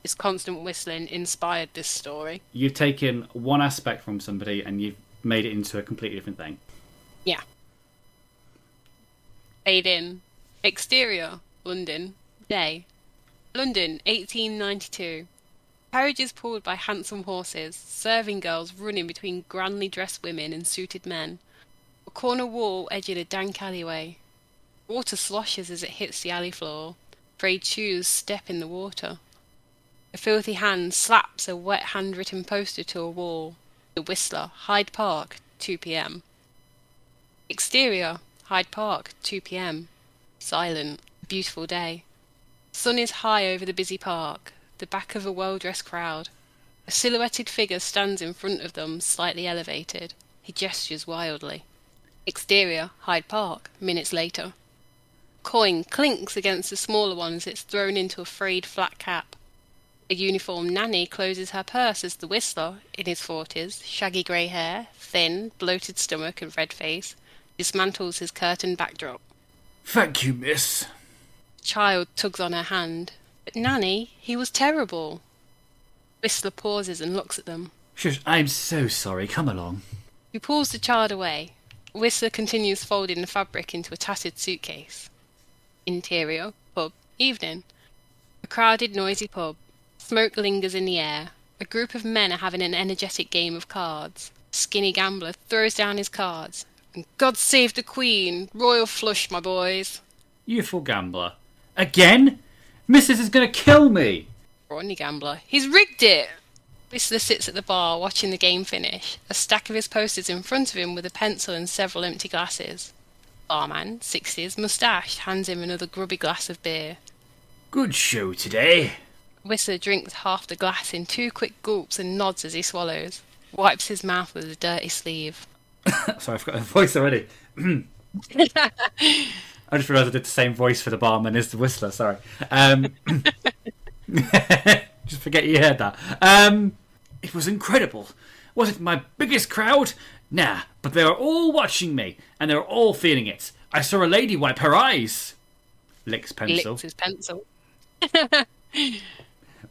this constant whistling inspired this story. You've taken one aspect from somebody and you've made it into a completely different thing. Yeah. Fade in. Exterior, London. Day. London, 1892. Carriages pulled by handsome horses, serving girls running between grandly dressed women and suited men. A corner wall edging a dank alleyway. Water sloshes as it hits the alley floor. Frayed shoes step in the water. A filthy hand slaps a wet handwritten poster to a wall. The Whistler, Hyde Park, 2 p.m. Exterior, Hyde Park, 2 p.m. Silent, beautiful day. Sun is high over the busy park, the back of a well-dressed crowd. A silhouetted figure stands in front of them, slightly elevated. He gestures wildly. Exterior, Hyde Park, minutes later. Coin clinks against the smaller one as it's thrown into a frayed flat cap. A uniformed nanny closes her purse as the Whistler, in his 40s, shaggy grey hair, thin, bloated stomach and red face, dismantles his curtained backdrop. Thank you, miss. Child tugs on her hand. But Nanny, he was terrible. Whistler pauses and looks at them. Shush, I'm so sorry. Come along. He pulls the child away. Whistler continues folding the fabric into a tattered suitcase. Interior, pub, evening. A crowded, noisy pub. Smoke lingers in the air. A group of men are having an energetic game of cards. Skinny Gambler throws down his cards. And God save the Queen! Royal flush, my boys. Youthful gambler. Again? Mrs. is going to kill me! Rodney Gambler. He's rigged it! Whistler sits at the bar watching the game finish, a stack of his posters in front of him with a pencil and several empty glasses. Barman, 60s, mustached, hands him another grubby glass of beer. Good show today. Whistler drinks half the glass in 2 quick gulps and nods as he swallows. Wipes his mouth with a dirty sleeve. Sorry, I've got a voice already. I just realised I did the same voice for the barman as the Whistler, sorry. Just forget you heard that. It was incredible. Was it my biggest crowd? Nah, but they were all watching me, and they were all feeling it. I saw a lady wipe her eyes. Licks pencil. Licks his pencil.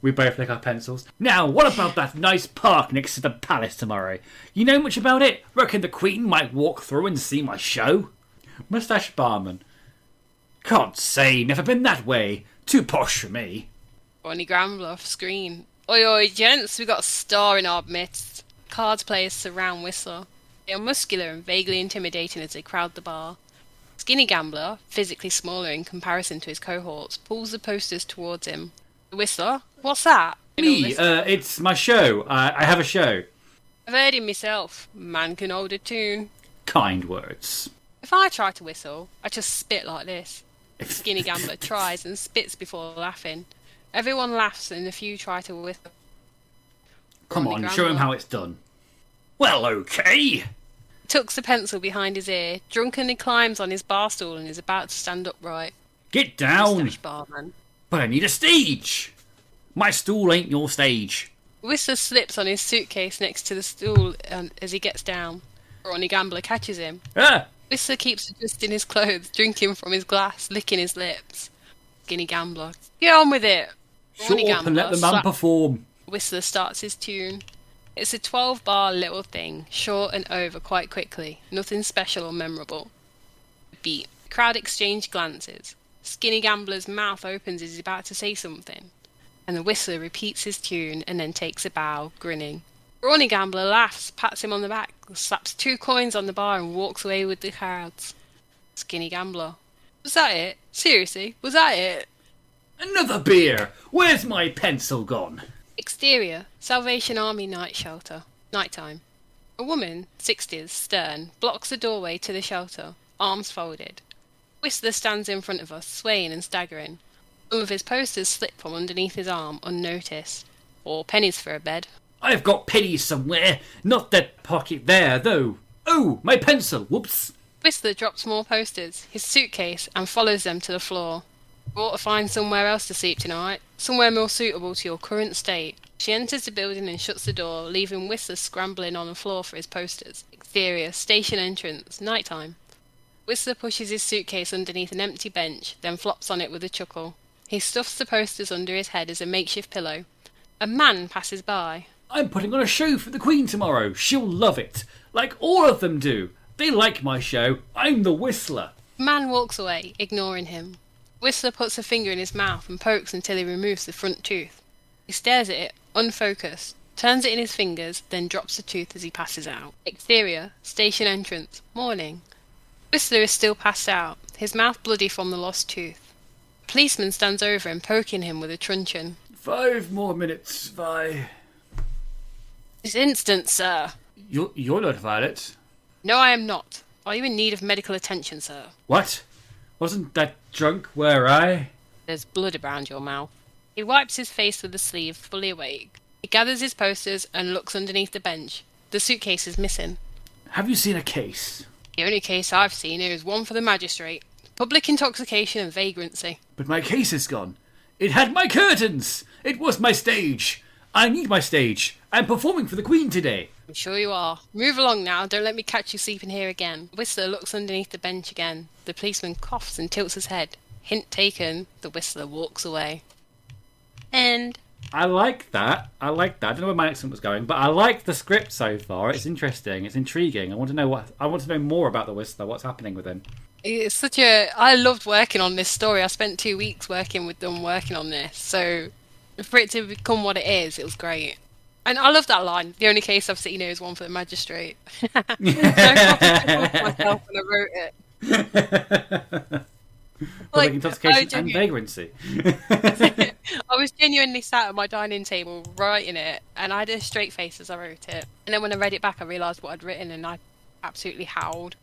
We both lick our pencils. Now, what about that nice park next to the palace tomorrow? You know much about it? Reckon the Queen might walk through and see my show? Moustache barman. Can't say, never been that way. Too posh for me. Bonnie Gambler off screen. Oi oi, gents, we got a star in our midst. Cards players surround Whistler. They are muscular and vaguely intimidating as they crowd the bar. Skinny Gambler, physically smaller in comparison to his cohorts, pulls the posters towards him. Whistler, what's that? Me, it's my show. I have a show. I've heard him myself. Man can hold a tune. Kind words. If I try to whistle, I just spit like this. Skinny Gambler tries and spits before laughing. Everyone laughs and a few try to whistle. Come on, show him how it's done. Well, okay. Tucks the pencil behind his ear, drunkenly climbs on his bar stool and is about to stand upright. Get down. Moustache barman. But I need a stage. My stool ain't your stage. Whistler slips on his suitcase next to the stool as he gets down. Ronnie Gambler catches him. Ah! Whistler keeps adjusting his clothes, drinking from his glass, licking his lips. Skinny Gambler. Get on with it! Shut up and let the man perform. Whistler starts his tune. It's a 12-bar little thing, short and over quite quickly. Nothing special or memorable. Beat. Crowd exchange glances. Skinny Gambler's mouth opens as he's about to say something. And the Whistler repeats his tune and then takes a bow, grinning. Ronnie Gambler laughs, pats him on the back, slaps 2 coins on the bar and walks away with the crowds. Skinny Gambler. Was that it? Seriously, was that it? Another beer! Where's my pencil gone? Exterior, Salvation Army night shelter. Nighttime. A woman, 60s, stern, blocks the doorway to the shelter, arms folded. Whistler stands in front of us, swaying and staggering. Some of his posters slip from underneath his arm, unnoticed. Or pennies for a bed. I've got pennies somewhere. Not that pocket there, though. Oh, my pencil. Whoops. Whistler drops more posters, his suitcase, and follows them to the floor. You ought to find somewhere else to sleep tonight, somewhere more suitable to your current state. She enters the building and shuts the door, leaving Whistler scrambling on the floor for his posters. Exterior, station entrance, nighttime. Whistler pushes his suitcase underneath an empty bench, then flops on it with a chuckle. He stuffs the posters under his head as a makeshift pillow. A man passes by. I'm putting on a show for the Queen tomorrow. She'll love it. Like all of them do. They like my show. I'm the Whistler. The man walks away, ignoring him. Whistler puts a finger in his mouth and pokes until he removes the front tooth. He stares at it, unfocused, turns it in his fingers, then drops the tooth as he passes out. Exterior, station entrance, morning. Whistler is still passed out, his mouth bloody from the lost tooth. A policeman stands over him, poking him with a truncheon. 5 more minutes, Vi. This instant, sir. You're not Violet. No, I am not. Are you in need of medical attention, sir? What? Wasn't that drunk, were I? There's blood around your mouth. He wipes his face with the sleeve, fully awake. He gathers his posters and looks underneath the bench. The suitcase is missing. Have you seen a case? The only case I've seen here is one for the magistrate. Public intoxication and vagrancy. But my case is gone. It had my curtains! It was my stage! I need my stage. I'm performing for the Queen today. I'm sure you are. Move along now, don't let me catch you sleeping here again. Whistler looks underneath the bench again. The policeman coughs and tilts his head. Hint taken, the Whistler walks away. End. I like that. I don't know where my accent was going, but I like the script so far. It's interesting. It's intriguing. I want to know more about the Whistler. What's happening with him? It's I loved working on this story. I spent 2 weeks working with them working on this. So for it to become what it is, it was great. And I love that line. The only case I've seen is one for the magistrate. So I got myself when I wrote it. Public Like, I intoxication and vagrancy. I was genuinely sat at my dining table writing it, and I had a straight face as I wrote it. And then when I read it back, I realised what I'd written, and I absolutely howled.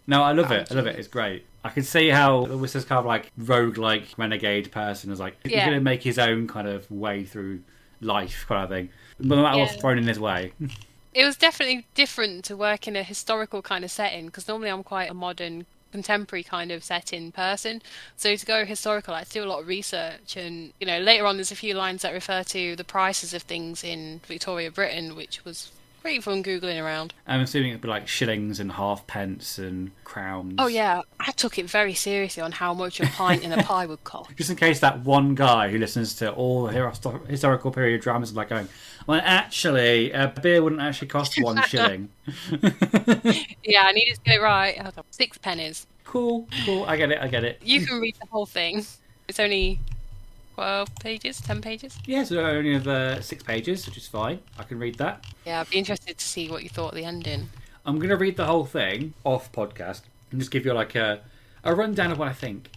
No, I love it. I love it. It's great. I can see how the Whistler's kind of like rogue-like renegade person is like he's Yeah. going to make his own kind of way through life, kind of thing. No matter what's Yeah. thrown in his way. It was definitely different to work in a historical kind of setting, because normally I'm quite a modern, contemporary kind of setting person. So to go historical, I had to do a lot of research, and later on there's a few lines that refer to the prices of things in Victoria, Britain, which was pretty fun googling around. I'm assuming it'd be like shillings and halfpence and crowns. Oh yeah, I took it very seriously on how much a pint in a pie would cost. Just in case that one guy who listens to all the historical period dramas is like going, well, actually, a beer wouldn't actually cost 1 shilling. Yeah, I needed to get it right. Hold on. 6 pennies. Cool. I get it. You can read the whole thing. It's only 12 pages, 10 pages. Yeah, so I only have 6 pages, which is fine. I can read that. Yeah, I'd be interested to see what you thought of the ending. I'm going to read the whole thing off podcast and just give you like a rundown of what I think.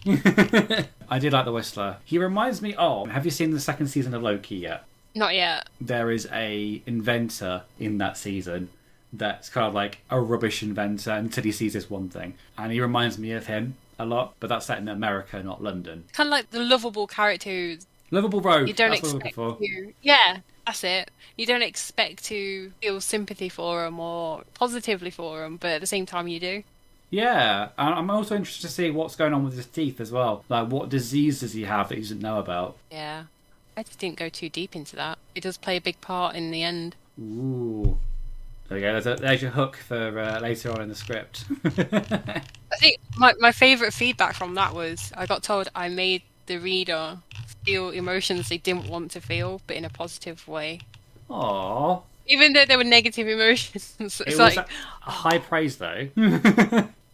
I did like The Whistler. He reminds me of... Have you seen the second season of Loki yet? Not yet. There is a inventor in that season that's kind of like a rubbish inventor until he sees this one thing. And he reminds me of him a lot, but that's set in America, not London. Kind of like the lovable character who Lovable rogue. you don't That's what I'm looking expect for. to... Yeah, that's it. You don't expect to feel sympathy for him or positively for him, but at the same time you do. Yeah, and I'm also interested to see what's going on with his teeth as well. Like, what disease does he have that he doesn't know about? Yeah. I just didn't go too deep into that. It does play a big part in the end. Ooh. There you go. There's your hook for later on in the script. I think my favourite feedback from that was I got told I made the reader feel emotions they didn't want to feel, but in a positive way. Aww. Even though there were negative emotions. It's It like, was a high praise, though.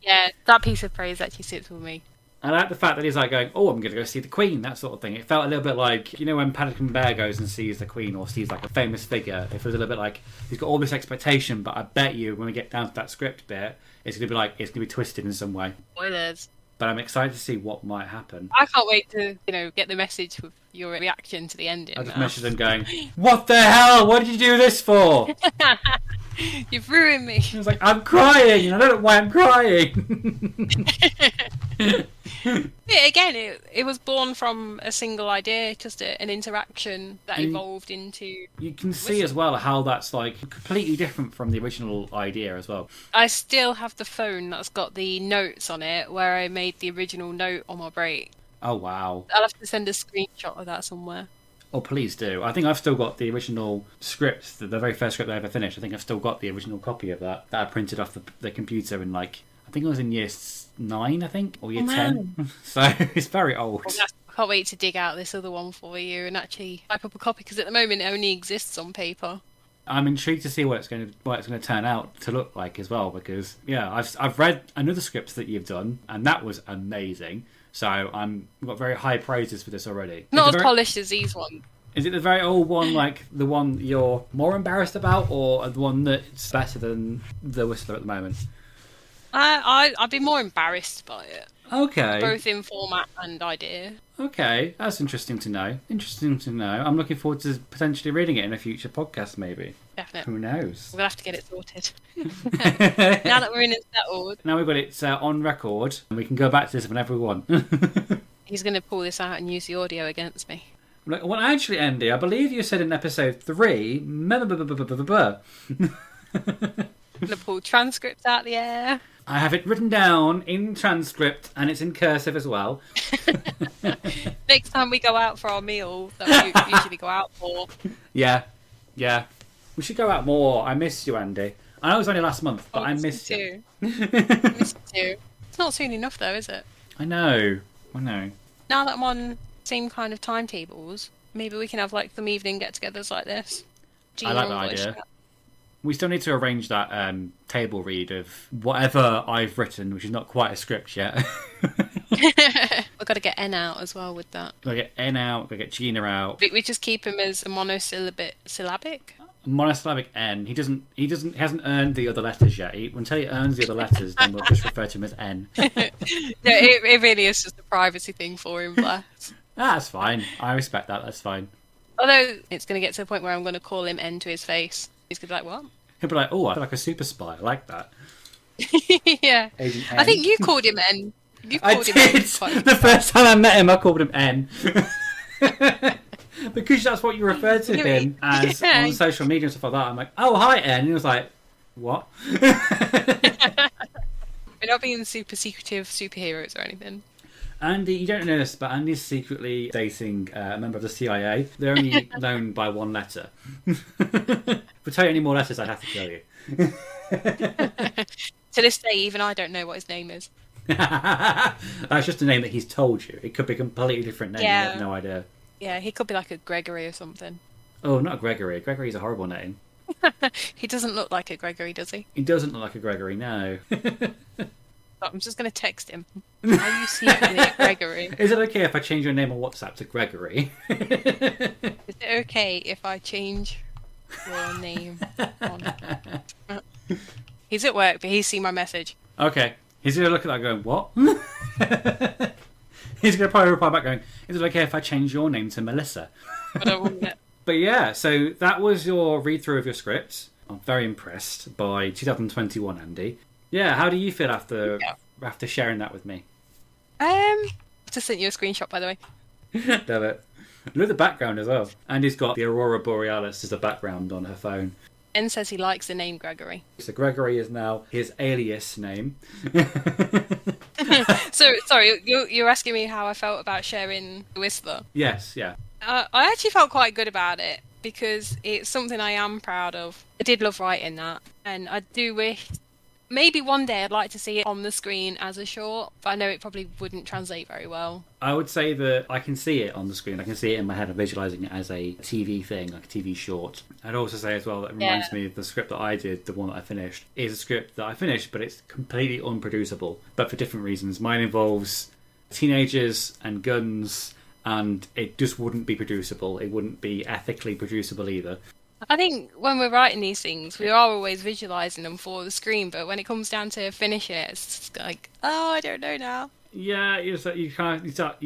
yeah, that piece of praise actually sits with me. I like the fact that he's like going, oh, I'm going to go see the Queen, that sort of thing. It felt a little bit like, when Paddington Bear goes and sees the Queen or sees like a famous figure, it feels a little bit like he's got all this expectation, but I bet you when we get down to that script bit, it's going to be like, it's going to be twisted in some way. Spoilers. But I'm excited to see what might happen. I can't wait to, get the message with your reaction to the ending. I just now. messaged them going, what the hell? What did you do this for? You've ruined me. I was like, I'm crying, and I don't know why I'm crying. Yeah, again, it was born from a single idea, just an interaction that And evolved into... You can see as well how that's like completely different from the original idea as well. I still have the phone that's got the notes on it where I made the original note on my break. Oh, wow. I'll have to send a screenshot of that somewhere. Oh, please do. I think I've still got the original script, the very first script I ever finished. I think I've still got the original copy of that I printed off the computer in I think it was in year 9, I think, or year 10. So it's very old. Well, I can't wait to dig out this other one for you and actually type up a copy, because at the moment it only exists on paper. I'm intrigued to see what it's going to turn out to look like as well, because I've read another script that you've done, and that was amazing. So I've got very high praises for this already. Not as polished as these ones. Is it the very old one, like the one you're more embarrassed about, or the one that's better than The Whistler at the moment? I'd be more embarrassed by it, Okay. both in format and idea. Okay, that's interesting to know. I'm looking forward to potentially reading it in a future podcast, maybe. Definitely. Who knows? We'll have to get it sorted. Now that we're in and settled, Now we've got it on record, and we can go back to this whenever we want. he's going to pull this out and use the audio against me. Well, actually, Andy, I believe you said in episode 3... I'm going to pull transcripts out the air. I have it written down in transcript, and it's in cursive as well. Next time we go out for our meal that we usually go out for. Yeah. We should go out more. I miss you, Andy. I know it was only last month, but I miss you. I miss you too. It's not soon enough though, is it? I know. Now that I'm on same kind of timetables, maybe we can have like some evening get-togethers like this. I like that idea. We still need to arrange that table read of whatever I've written, which is not quite a script yet. We've got to get N out as well with that. Gotta get N out, gotta get Gina out. We just keep him as a syllabic. Monosyllabic N. He hasn't earned the other letters yet. Until he earns the other letters, then we'll just refer to him as N. No, it really is just a privacy thing for him, bless. That's fine. I respect that. That's fine. Although it's going to get to the point where I'm going to call him N to his face. He's going to be like, what? He'll be like, oh, I feel like a super spy. I like that. Yeah. Agent N. I think you called him N. You I called him did. N quite The first time I met him, I called him N. Because that's what you referred to him as on social media and stuff like that. I'm like, oh, hi, N. And he was like, what? We're not being super secretive superheroes or anything. Andy, you don't know this, but Andy's secretly dating a member of the CIA. They're only known by one letter. If I tell you any more letters, I'd have to kill you. To this day, even I don't know what his name is. That's just a name that he's told you. It could be a completely different name. Yeah. You have no idea. Yeah, he could be like a Gregory or something. Oh, not Gregory. Gregory's a horrible name. He doesn't look like a Gregory, does he? He doesn't look like a Gregory, no. I'm just going to text him. Are you secretly a Gregory? Is it okay if I change your name on WhatsApp to Gregory? Is it okay if I change your name on... He's at work, but he's seen my message. Okay. He's going to look at that going, what? He's going to probably reply back going, is it okay if I change your name to Melissa? But yeah, so that was your read-through of your script. I'm very impressed by 2021, Andy. Yeah, how do you feel after sharing that with me? I just sent you a screenshot, by the way. Love it. Look at the background as well. Andy's got the Aurora Borealis as a background on her phone. En says he likes the name Gregory. So Gregory is now his alias name. So, sorry, you're asking me how I felt about sharing the Whistler. Yes, yeah. I actually felt quite good about it because it's something I am proud of. I did love writing that, and I do wish maybe one day I'd like to see it on the screen as a short, but I know it probably wouldn't translate very well. I would say that I can see it on the screen. I can see it in my head. I'm visualising it as a TV thing, like a TV short. I'd also say as well that it reminds me of the script that I did, the one that I finished, is a script that I finished, but it's completely unproducible, but for different reasons. Mine involves teenagers and guns, and it just wouldn't be producible. It wouldn't be ethically producible either. I think when we're writing these things, we are always visualising them for the screen, but when it comes down to finishing it, it's just like, oh, I don't know now. Yeah, you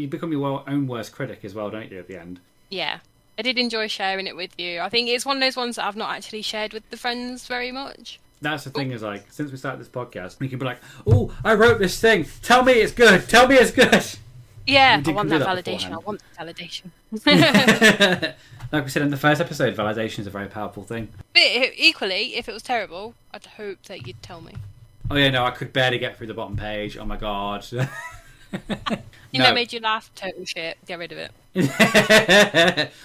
become your own worst critic as well, don't you, at the end? Yeah. I did enjoy sharing it with you. I think it's one of those ones that I've not actually shared with the friends very much. That's the thing is, like, since we started this podcast, we can be like, oh, I wrote this thing. Tell me it's good. Tell me it's good. Yeah, I want that validation. I want the validation. Like we said in the first episode, validation is a very powerful thing. But equally, if it was terrible, I'd hope that you'd tell me. Oh yeah, no, I could barely get through the bottom page. Oh my god. That made you laugh? Total shit. Get rid of it.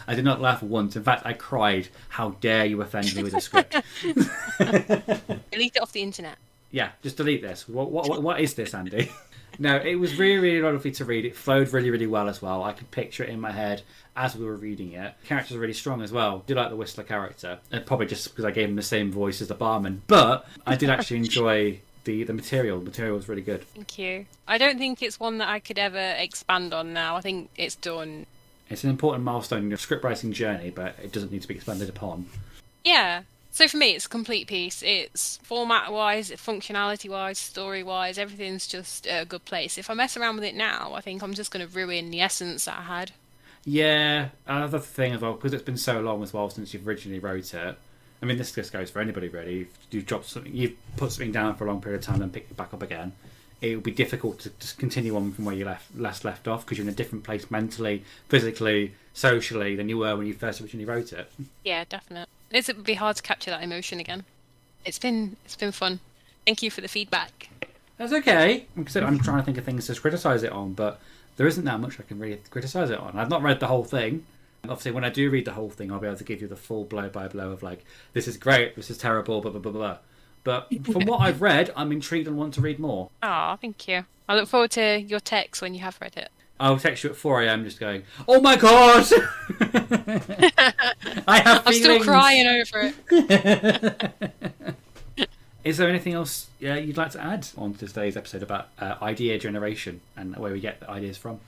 I did not laugh once. In fact, I cried. How dare you offend me with a script? Delete it off the internet. Yeah, just delete this. What is this, Andy? No, it was really, really lovely to read. It flowed really, really well as well. I could picture it in my head as we were reading it. The characters are really strong as well. I do like the Whistler character. And probably just because I gave him the same voice as the barman. But I did actually enjoy the material. The material was really good. Thank you. I don't think it's one that I could ever expand on now. I think it's done. It's an important milestone in your script writing journey, but it doesn't need to be expanded upon. Yeah. So for me, it's a complete piece. It's format-wise, functionality-wise, story-wise, everything's just a good place. If I mess around with it now, I think I'm just going to ruin the essence that I had. Yeah, another thing as well, because it's been so long as well since you've originally wrote it. I mean, this just goes for anybody really. If you've dropped something, you've put something down for a long period of time, and picked it back up again. It will be difficult to just continue on from where you last left off because you're in a different place mentally, physically, socially than you were when you first originally wrote it. Yeah, definitely. It would be hard to capture that emotion again. It's been fun. Thank you for the feedback. That's okay. Like I said, I'm trying to think of things to criticise it on, but there isn't that much I can really criticise it on. I've not read the whole thing. Obviously, when I do read the whole thing, I'll be able to give you the full blow-by-blow of like, this is great, this is terrible, blah, blah, blah, blah. But from what I've read, I'm intrigued and want to read more. Oh, thank you. I look forward to your text when you have read it. I'll text you at 4 a.m. just going, oh my god! I have feelings. I'm still crying over it. Is there anything else you'd like to add on to today's episode about idea generation and where we get the ideas from?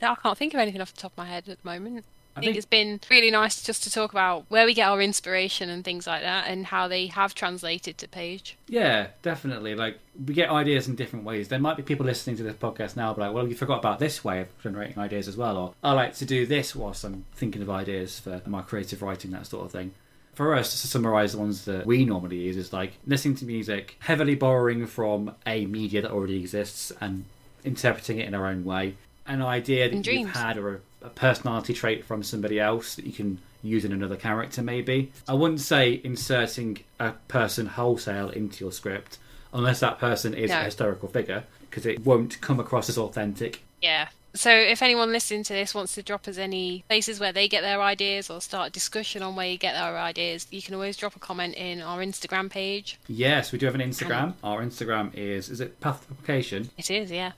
I can't think of anything off the top of my head at the moment. I I think think it's been really nice just to talk about where we get our inspiration and things like that, and how they have translated to page. yeah, definitely. Like we get ideas in different ways. There might be people listening to this podcast now, but like, well, you forgot about this way of generating ideas as well, or I like to do this whilst I'm thinking of ideas for my creative writing, that sort of thing. For us, just to summarise the ones that we normally use, is like listening to music, heavily borrowing from a media that already exists and interpreting it in our own way. An idea that And you've dreams. had or a personality trait from somebody else that you can use in another character, maybe. I wouldn't say inserting a person wholesale into your script unless that person is a No. historical figure, because it won't come across as authentic. Yeah. So if anyone listening to this wants to drop us any places where they get their ideas or start a discussion on where you get their ideas, you can always drop a comment in our Instagram page. Yes, we do have an Instagram. Our Instagram is it Path of Publication? It is, yeah.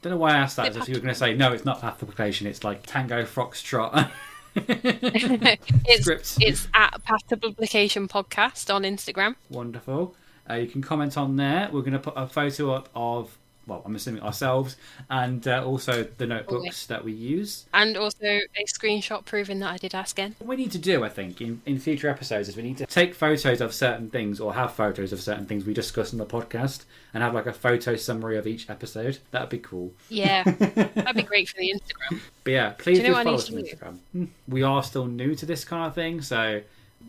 Don't know why I asked that, Is it as if you were going to say, no, it's not Path of Publication, it's like Tango Foxtrot. it's Scripts. it's at Path to Publication Podcast on Instagram. Wonderful. You can comment on there. We're going to put a photo up of, well, I'm assuming ourselves, and also the notebooks that we use. And also a screenshot proving that I did ask again. What we need to do, I think, in future episodes is we need to take photos of certain things or have photos of certain things we discuss in the podcast and have like a photo summary of each episode. That would be cool. Yeah, that'd be great for the Instagram. But yeah, please Do you do know what I follow need us on to do? Instagram. We are still new to this kind of thing, so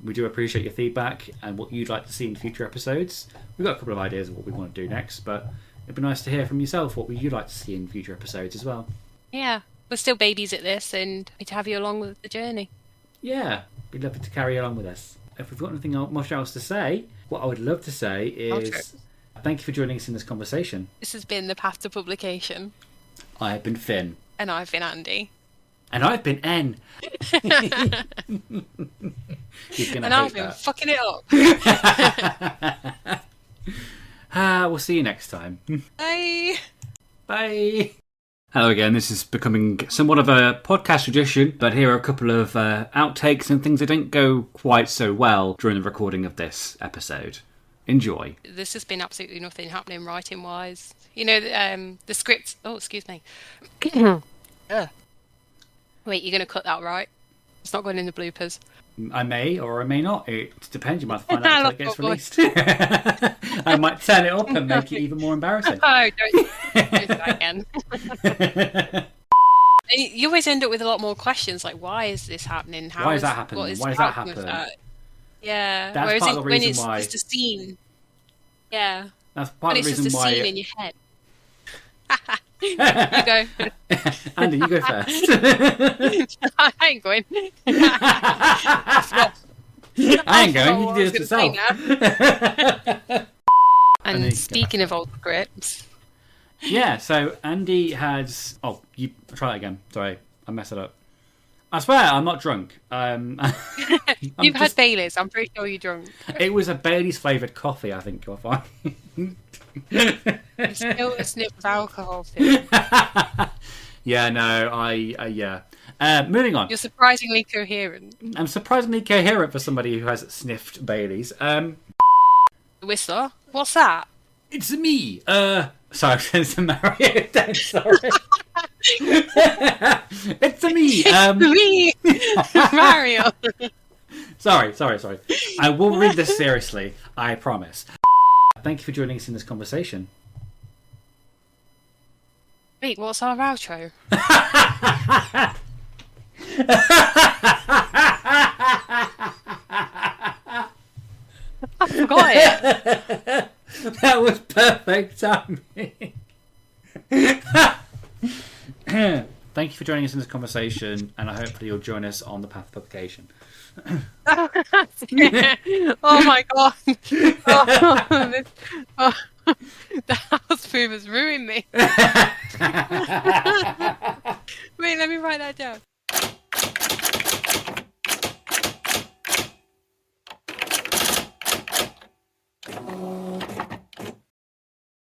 we do appreciate your feedback and what you'd like to see in future episodes. We've got a couple of ideas of what we want to do next, but it'd be nice to hear from yourself what you'd like to see in future episodes as well. Yeah, we're still babies at this, and we to have you along with the journey. Yeah, we'd love to carry you along with us. If we've got anything much else to say, what I would love to say is thank you for joining us in this conversation. This has been the Path to Publication, I have been Finn. and I've been Andy. And I've been N. He's gonna And hate I've been that. fucking it up. We'll see you next time. Bye. Bye. Hello again. This is becoming somewhat of a podcast tradition, but here are a couple of outtakes and things that didn't go quite so well during the recording of this episode. Enjoy. There's just been absolutely nothing happening writing-wise. You know, the script... Oh, excuse me. Wait, you're going to cut that, right? It's not going in the bloopers. I may or I may not. It depends. You might find out until it gets I love released. I might turn it up and make it even more embarrassing. Oh, don't do that again. You always end up with a lot more questions, like, why is this happening? Why is that happening? What is Why the does that outcome of happen? that? Yeah. That's Whereas part of the when reason it's why- just a scene. Yeah. That's part When of the it's just reason a why. scene in your head. You go. Andy, you go first. I ain't going. I ain't going. You can do this yourself. And then speaking of old scripts, Yeah, so Andy has. Oh, you try that again. Sorry, I messed it up. I swear, I'm not drunk. you've had Baileys. I'm pretty sure you're drunk. It was a Bailey's flavoured coffee, I think you'll find. It's still a sniff of alcohol. Too. Yeah, no, yeah. Moving on. You're surprisingly coherent. I'm surprisingly coherent for somebody who has sniffed Bailey's. Whistler? What's that? It's me. Sorry, it's a Mario. Sorry. It's me. Me, Mario. Sorry. I will read this seriously. I promise. Thank you for joining us in this conversation. Wait, what's our outro? I forgot it. That was perfect timing. Thank you for joining us in this conversation, and I hope that you'll join us on the path of publication. Oh my god. The house move has ruined me. Wait, let me write that down.